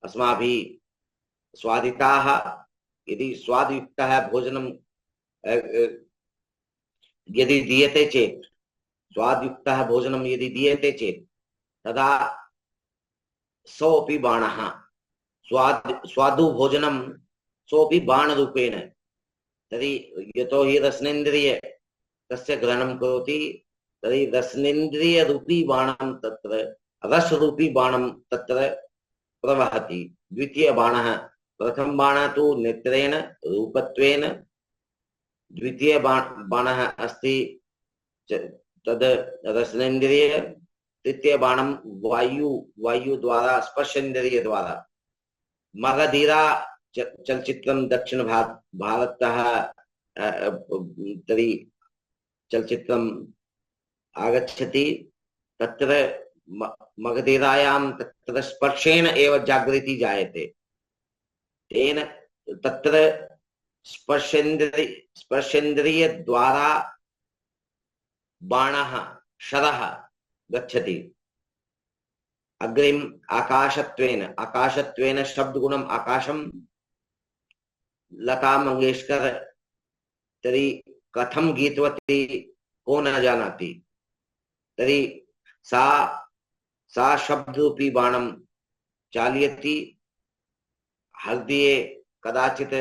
अस्माभिः स्वादिताः। यदि स्वादयुक्तः भोजनं यदि दीयते चेत्, स्वादयुक्तः भोजनं यदि दीयते चेत् तदा सोऽपि बाणः स्वादु भोजनं सोऽपि बाणरूपेण। तर्हि यतो हि रसनेन्द्रिय तस्य ग्रहणं करोति, तर्हि रसनेन्द्रियरूपी बाणं तत्र रसरूपी बाणं तत्र प्रवहति। द्वितीय बाणः, प्रथम बाणः तु नेत्रेण रूपत्वेन, द्वितीय बाणः अस्ति तद् रसनेन्द्रिय, तृतीय बाणं वायु द्वारा स्पर्शेन्द्रिय द्वारा। मगधीरा चलचित्रं दक्षिण भारततः तर्हि चलचित्रम् आगच्छति। तत्र मगधीरायां तत्र स्पर्शेन एव जागृति जायते। तेन तत्र स्पर्शेन्द्रिय द्वारा बाणः शरः गच्छति। अग्रिम आकाशत्वेन शब्दगुणम् आकाशं लता मंगेशकर तर्हि कथं गीतवती को न जानाति। तर्हि सा शब्दरूपी बाणं चालयति। हृदये कदाचित्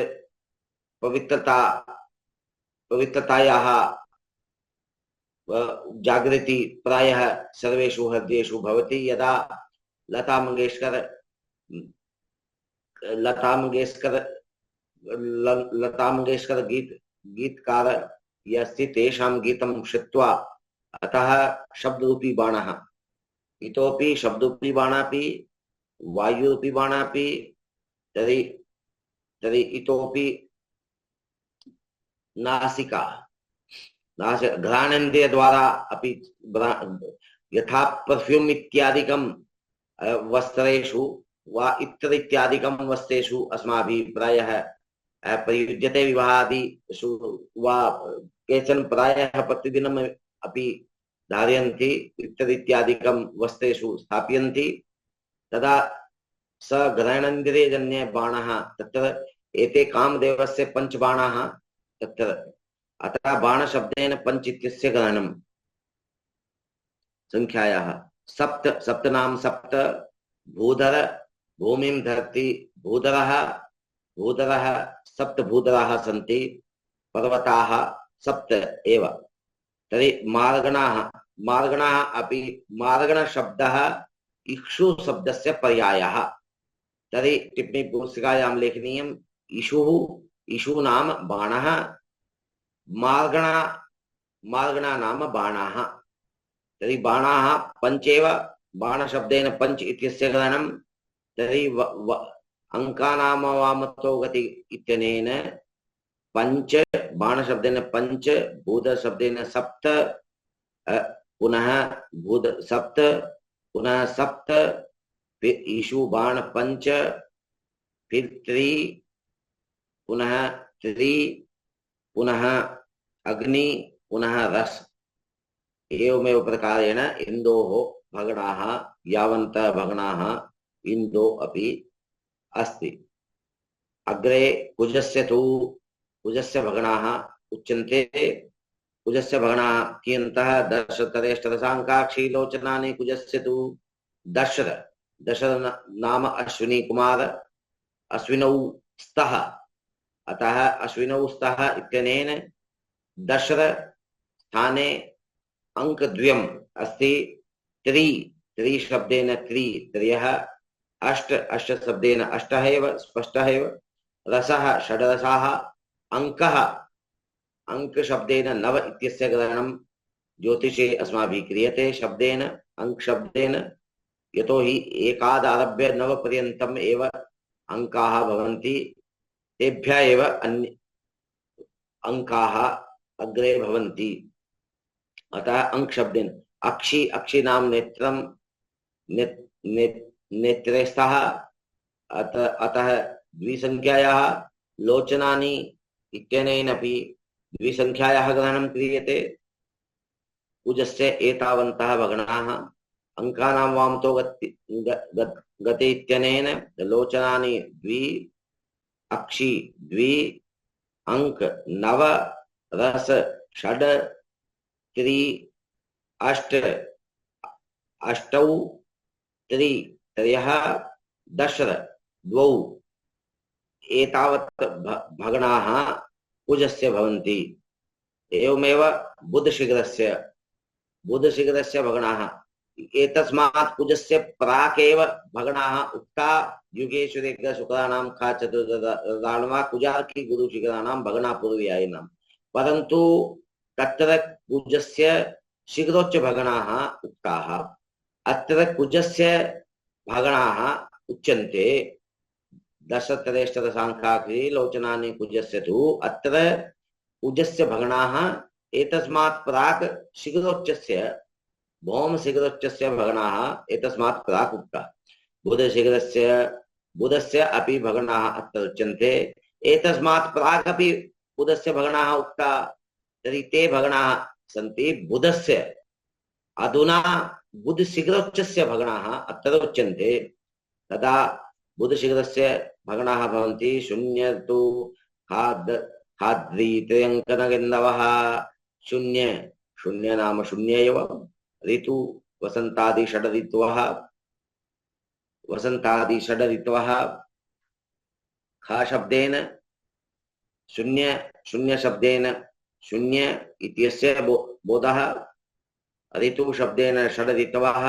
पवित्रतायाः जागृति प्रायः सर्वेषु हृदयेषु भवति। यदा लता मंगेशकर गीतकार ये अस्ति तेषां गीतं श्रुत्वा अतः शब्दरूपी बाणः, इतोपि शब्दरूपी बाणापि वायुरूपी बाणापि तर्हि इतोपि नासिका घ्राणेन्द्रिय द्वारा अपि यथा परफ्यूम इत्यादिकं वस्त्रेषु वा इत्र इत्यादिकं वस्त्रेषु अस्माभिः प्रायः प्रयुज्यते। विवाहादिषु वा केचन प्रायः प्रतिदिनम् अपि धारयन्ति, इत्र इत्यादिकं वस्त्रेषु स्थापयन्ति। तदा स घ्राणेन्द्रियजन्य बाणः तत्र एते कामदेवस्य पञ्चबाणाः तत्र। अतः बाणशब्देन पंच इत्यस्य ग्रहणं। संख्यायाः सप्त नाम सप्त। भूधर भूमिं धरति भूधरः सप्त भूधराः सन्ति। पर्वताः सप्त एव। तर्हि मार्गणाः अपि मार्गणशब्दः इक्षु शब्दस्य पर्यायः। तर्हि टिप्पणी पुस्तिकायां लेखनीयम्। इषु नाम बाणः, मार्गणा नाम बाणाः। तर्हि बाणाः पञ्चेव बाणशब्देन पञ्च इत्यस्य ग्रहणं तर्हि अङ्कानां वामतो गति इत्यनेन पञ्च बाणशब्देन पञ्च भूतशब्देन सप्त पुनः भूत सप्त पुनः सप्त फिर ईशु बाण पंच फिर त्रि पुनः त्रि पुनः अग्नि पुनः रस एवमेव प्रकारेण इन्दोः भगणाः यावन्तः भगणाः इन्दो अपि अस्ति। अग्रे कुजस्य तु कुजस्य भगणाः उच्यन्ते। कुजस्य भगणाः कियन्तः दशतरेष्टदशाङ्काक्षी लोचनानि कुजस्य तु दशर दशर नाम अश्विनी कुमार अश्विनौ स्तः अतः अश्विनौ स्तः इत्यनेन दशर स्थाने अंकद्वयम् अस्ति। त्रि त्रि शब्देन त्रि त्रयः अष्ट अष्ट शब्देन अष्टः एव स्पष्टः एव। रसः षड्रसाः अंकः अंक शब्देन नव इत्यस्य ग्रहणं ज्योतिषे अस्माभिः क्रियते शब्देन अंक शब्देन यतो हि एकादारभ्य नव पर्यन्तम् एव अंकाः भवन्ति तेभ्यः एव अन्य अंकाः अग्रे भवन्ति। अतः अंक शब्देन अक्षि अक्षि नाम नेत्रम नेत्रे स्तः अतः द्विसंख्यायाः लोचनानि इत्यनेनापि द्विसंख्यायाः ग्रहणं क्रियते। कुजस्य एतावन्तः भगणाः अंकानां वामतो गति इत्यनेन लोचनानि द्वि अक्षि द्वि अंक नव रस षड् त्रि अष्ट अष्टौ त्रि त्रयः दशर द्वौ एतावत् भगणाः कुजस्य भवन्ति। एवमेव बुधशिखरस्य भगणाः एतस्मात् कुजस्य प्राक् एव भगणाः उक्ता युगेश्वरेभ्यः शुक्राणां खा चतुर्दशा कुजार्की गुरुशिखराणां भगणा पूर्वयायिनां परन्तु तत्र कुजस्य शीघ्रोच्च भगणाः उक्ताः। अत्र कुजस्य भगणाः उच्यन्ते दशतरेष्टदशाङ्काक्षी लोचनानि कुजस्य तु अत्र कुजस्य भगणाः एतस्मात् प्राक् शीघ्रोच्चस्य भौमशीघ्रोच्चस्य भगणाः एतस्मात् प्राक् उक्ताः। बुधस्य अपि भगणाः अत्र उच्यन्ते एतस्मात् प्राक् अपि बुधस्य भगणाः उक्ताः। तर्हि ते भगणाः सन्ति बुधस्य अधुना बुधशीघ्रोच्चस्य भगणाः अत्र उच्यन्ते। तदा बुधशीघ्रस्य भगणाः भवन्ति शून्य तु खाद्रीत्रयङ्कनगन्धवः शून्य शून्य नाम शून्य एव ऋतु वसन्तादि षड् ऋतवः खा शब्देन शून्य शून्य शब्देन शून्य इत्यस्य बोधः ऋतु शब्देन षड् ऋतवः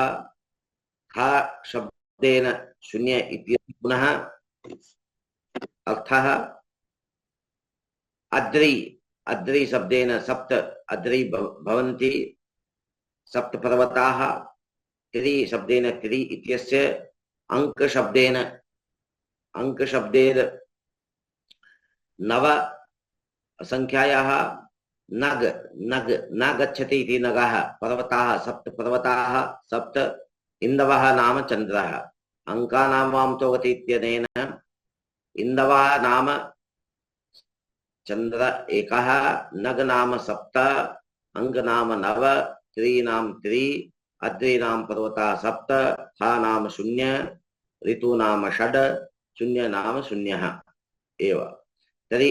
खा शब्देन शून्य इत्यस्य पुनः अर्थः अद्रि शब्देन सप्त अद्रि भवन्ति सप्त पर्वताः। त्रि शब्देन त्रि इत्यस्य अंक शब्देन नव संख्यायाः नग नग न गच्छति इति नगः पर्वताः सप्त पर्वताः सप्त इन्दवः नाम चन्द्रः अंकानां वामतो गति इत्यनेन इन्दवः नाम चंद्र एकः नग नाम सप्त अंग नाम नव त्रि नाम त्रि अद्रि नाम पर्वता सप्त खा नाम शून्य ऋतु नाम षड् शून्य नाम शून्यः एव। तर्हि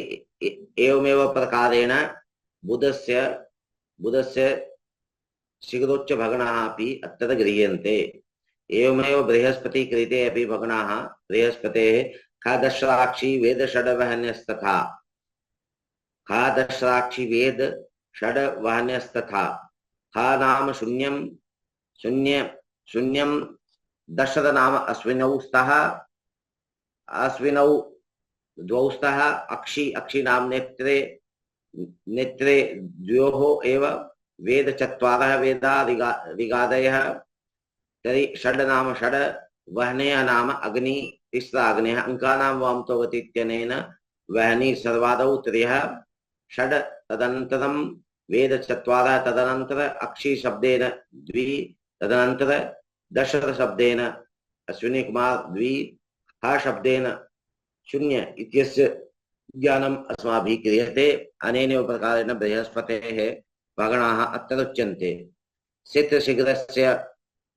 एवमेव प्रकारेण बुधस्य शीघ्रोच्च भगणाः अपि अत्र गृह्यन्ते। एवमेव बृहस्पति कृते अपि भगणाः बृहस्पतेः खादश्राक्षी वेद षड्वहन्यस्तथा खादश्राक्षी वेद षड्वहन्यस्तथा खा नाम शून्यं शून्यं दशर नाम अश्विनौ स्तः अश्विनौ द्वौ स्तः अक्षि अक्षि नाम नेत्रे द्वयोः एव वेद चत्वारः वेदा ऋगादयः तर्हि षड् नाम षड् वह्नेय नाम अग्नि तिस्रा अग्नेः अंकानां वामतो गति इत्यनेन वह्नि सर्वादौ त्रयः षड् तदनन्तरं वेद चत्वारः तदनन्तर अक्षि शब्देन द्वि तदनन्तर दशर शब्देन अश्विनी कुमार द्वि ह शब्देन शून्य इत्यस्य ज्ञानम् अस्माभिः क्रियते। अनेनैव प्रकारेण बृहस्पतेः भगणाः अत्र उच्यन्ते।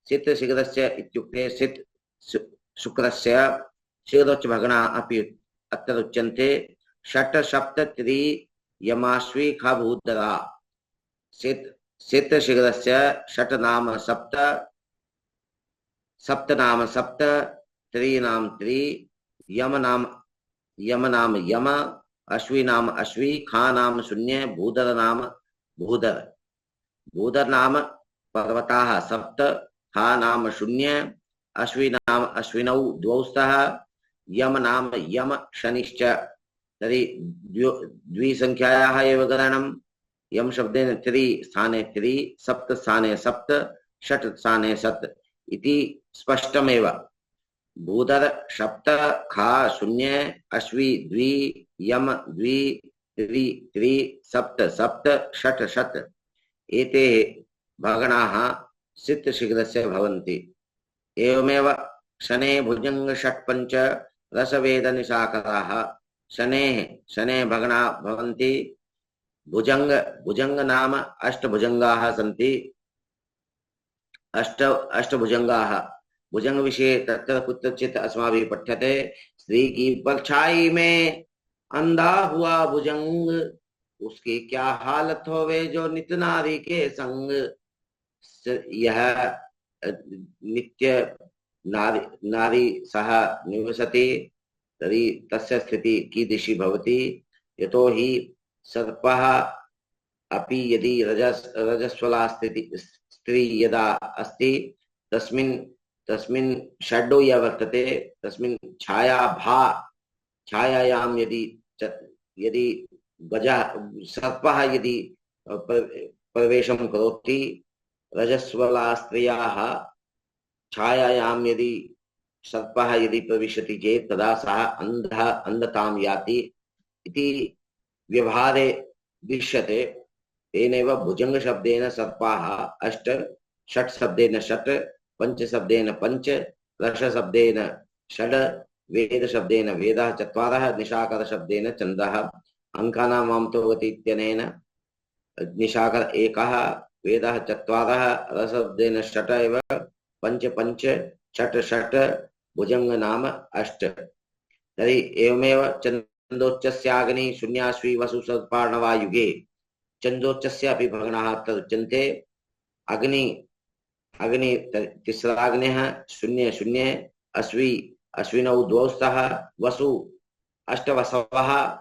सिद्धशीघ्रस्य इत्युक्ते सिद्ध शुक्रस्य शीघ्रोच्च भगणाः अपि अत्र उच्यन्ते। षट् सप्त त्रि यमाश्वी ख भूधरा। सिद्धशीघ्रस्य षट् नाम सप्त, सप्त नाम सप्त, त्रि नाम त्रि, यम नाम यम, अश्वी नाम अश्वी, खा नाम शून्य, भूधर नाम भूधर। भूधर नाम पर्वताः सप्त, खा नाम शून्य, अश्वी नाम अश्विनौ द्वौ स्तः, यम नाम यम शनिश्च। तर्हि द्विसंख्यायाः एव ग्रहणम्। यम शब्देन त्रि स्थाने त्रि, सप्त स्थाने सप्त, षट् स्थाने षट् इति स्पष्टमेव। भूधर सप्त, खा शून्य, अश्वी द्वि, यम द्वि, त्रि त्रि, सप्त सप्त, षट् षट् एते भगणाः सिद्धशीघ्रस्य भवन्ति। एवमेव शने भुजंग षट्पञ्च रसवेद निशाकराः शने भगणा भवन्ति। भुजंग नाम अष्टभुजंगाः सन्ति। अष्टभुजंगाः भुजंग विषये तत्र कुत्रचित् अस्माभिः पठ्यते। स्त्री की परछाई में अंधा हुआ भुजंग, उसकी क्या हालत होवे जो नित नारी के संग। यह नित्य नारी सह निवसति तर्हि तस्य स्थिति कीदृशी भवति। यतो हि सर्पः अपि यदि रजस्वला स्त्री यदा अस्ति तस्मिन् षड्डो यः वर्तते तस्मिन् छायायां यदि गजः सर्पः यदि प्रवेशं करोति, रजस्वला स्त्रियाः छायायां यदि सर्पः यदि प्रविशति चेत् तदा सः अंधतां याति इति व्यवहारे दृश्यते। तेनैव भुजंग शब्देन सर्पाः अष्ट, षट् शब्देन षट्, पंच शब्देन पंच, रस शब्देन षड्, वेद शब्देन वेदः चत्वारः, निशाकर शब्देन चन्द्रः। अंकानां वामतो गति इत्यनेन निशाकर एकः, वेदः चत्वारः, रस शब्देन षट् एव, पंच पंच, षट् षट्, भुजंग नाम अष्ट। तर्हि एवमेव चन्द्रोच्चस्याग्नि शून्याश्वी वसु सर्पार्णवा युगे। चन्द्रोच्चस्य अपि भगणाः अत्र उच्यन्ते। अग्नि तिस्राग्न्यः शून्य शून्य, अश्वी अश्विनौ द्वौ स्तः, वसु अष्टवसवः,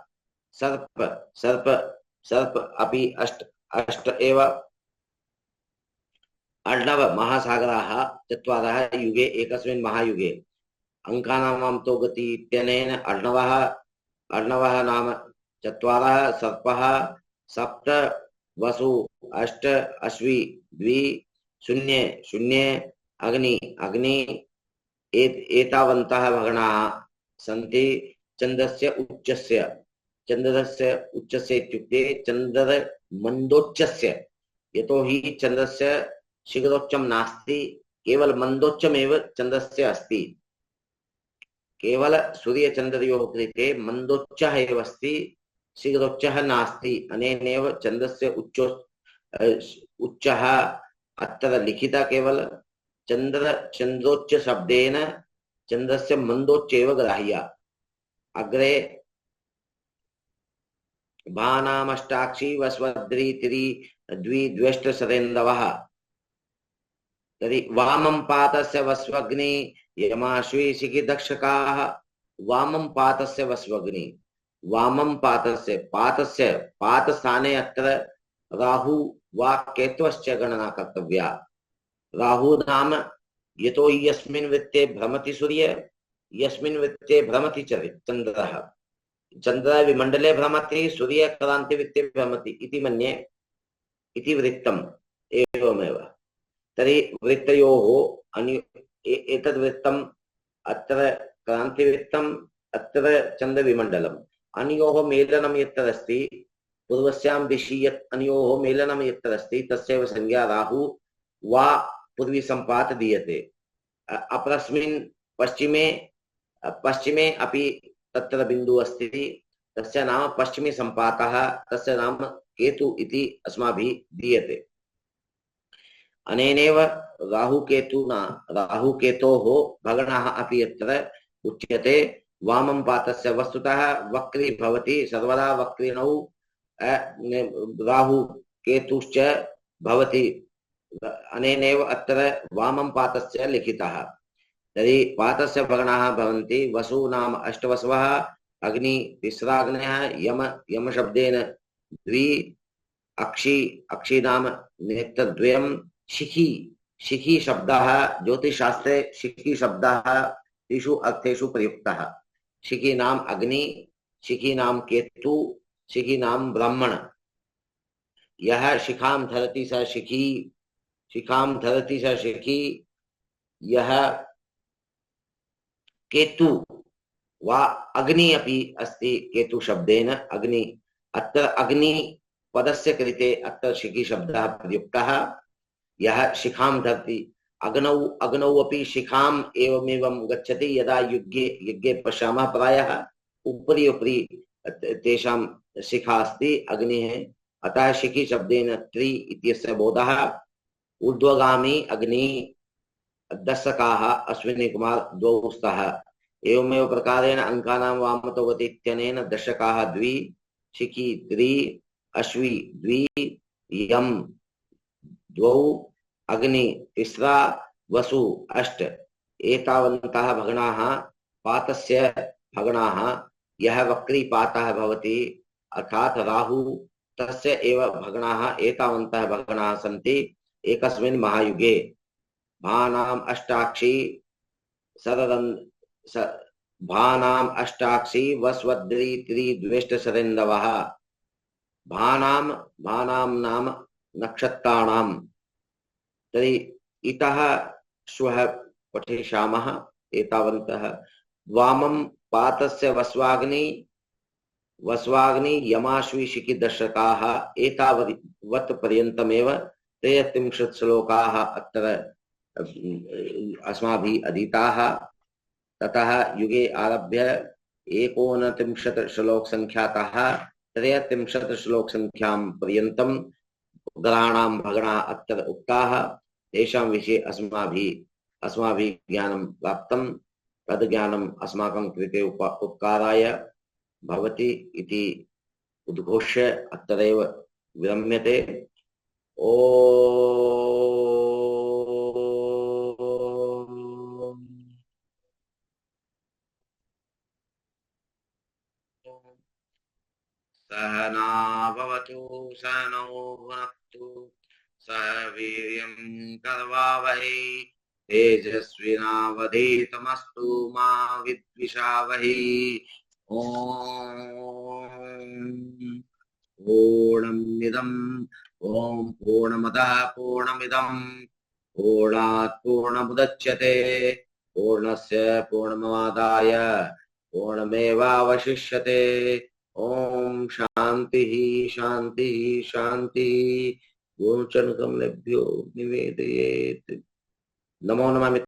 सर्प अपि अष्ट एव। अर्णव महासागराः चत्वारः युगे एकस्मिन् महायुगे। अंकानां वामतो गति इत्यनेन अर्णवः नाम चत्वारः, सर्पः सप्त, वसु अष्ट, अश्वी द्वि, शून्य शून्य, अग्नि एतावन्तः भगणाः सन्ति। चन्द्रस्य उच्चस्य इत्युक्ते चन्द्र मन्दोच्चस्य। यतो हि चन्द्रस्य शीघ्रोच्चं नास्ति, केवल मन्दोच्चमेव चन्द्रस्य अस्ति। केवल सूर्यचन्द्रयोः कृते मन्दोच्चः एव अस्ति, शीघ्रोच्चः नास्ति। अनेनैव चन्द्रस्य उच्चः अत्र लिखितः। केवल चन्द्रोच्च शब्देन चन्द्रस्य मन्दोच्च एव ग्राह्य। अग्रे भानामष्टाक्षी वस्वद्री त्रि द्वि द्वेष्ट सरेन्दवः। तर्हि वामं पातस्य वस्वग्नि यमाश्वी शिखि दक्षकाः। वामं पातस्य वस्वग्नि, वामं पातस्य पातस्थाने अत्र राहु वा केतवश्च गणना कर्तव्या। राहु नाम यतो हि यस्मिन् वृत्ते भ्रमति सूर्य, यस्मिन् वृत्ते भ्रमति चन्द्रः। चन्द्रः विमण्डले भ्रमति, सूर्य क्रान्तिवृत्ते भ्रमति इति मन्ये। इति वृत्तम् एवमेव। तर्हि वृत्तयोः एतद् वृत्तम् अत्र क्रान्तिवृत्तम् अत्र चन्द्रविमण्डलम् अनयोः मेलनं यत्र अस्ति पूर्वस्यां दिशि यत् अनयोः मेलनं यत्र अस्ति तस्यैव संज्ञा राहु वा पूर्वी सम्पात दीयते। अपरस्मिन् पश्चिमे पश्चिमे अपि तत्र बिन्दुः अस्ति तस्य नाम पश्चिमी सम्पातः तस्य नाम केतु इति अस्माभिः दीयते। अनेनैव राहुकेतोः भगणः अपि यत्र उच्यते। वामं पातस्य वस्तुतः वक्री भवति सर्वदा वक्रिणौ राहुकेतुश्च भवति। अनेनैव अत्र वामं पातस्य लिखितः। तर्हि पातस्य भगणाः भवन्ति वसु नाम अष्टवसवः अग्नि तिस्राग्नयः यम शब्देन द्वि अक्षी नाम नेत्रद्वयम् शिखी शब्दः ज्योतिषशास्त्रे शिखी शब्दः त्रिषु अर्थेषु प्रयुक्तः। शिखी नाम अग्नि, शिखी नाम केतु, शिखी नाम ब्राह्मण। यह शिखां धरति स शिखी, शिखां धरति स शिखी। यह केतु वा अग्नि अपि अस्ति केतु शब्देन अग्नि। अत्र अग्नि पदस्य कृते अत्र शिखी शब्दः प्रयुक्तः। यह शिखां धरति अग्नौ अपि शिखाम् एवमेवं गच्छति। यदा यज्ञे पश्यामः प्रायः उपरि उपरि तेषां शिखा अस्ति अग्निः। अतः शिखी शब्देन त्रि इत्यस्य बोधः। ऊर्ध्वगामी अग्नि दशकाः अश्विनी कुमार द्वौ स्तः। एवमेव प्रकारेण अंकानां वामतो गति इत्यनेन दशकाः द्वि, शिखी त्रि, अश्वी द्वि, यम द्वौ, अग्नि तिस्रा, वसु अष्ट। एतावन्तः भगणाः पातस्य भगणाः। यह वक्री पातः भवति अर्थात् राहु तस्य एव भगणाः एतावन्तः भगणाः सन्ति एकस्मिन् महायुगे। भानाम् अष्टाक्षी भानाम् अष्टाक्षी वस्वद्री त्रि द्वेष्ट सरेन्दवः। भानां नाम नक्षत्राणाम्। तर्हि इतः श्वः पठिष्यामः एतावन्तः। वामं पातस्य वस्वाग्नि यमाश्वी शिखी दशकाः एतावत् पर्यन्तमेव 33 श्लोकाः अत्र अस्माभिः अधीताः। ततः युगे आरभ्य 39 श्लोक संख्यातः 33 श्लोक संख्यां पर्यन्तं ग्रहाणां भगणाः अत्र उक्ताः। तेषां विषये अस्माभिः ज्ञानं प्राप्तं। तद् ज्ञानम् अस्माकं कृते उपकाराय भवति इति उद्घोष्य अत्रैव विरम्यते। सहना भवतु सहनौ भुनक्तु सह वीर्यं करवावहै तेजस्विनावधीतमस्तु मा विद्विषावहै। ओम पूर्णमदः पूर्णमिदं पूर्णात् पूर्णमुदच्यते पूर्णस्य पूर्णमादाय पूर्णमेवावशिष्यते। ओम शांति शांति शांति। गोचरणकमलेभ्यो निवेदयेत्। नमो नमः।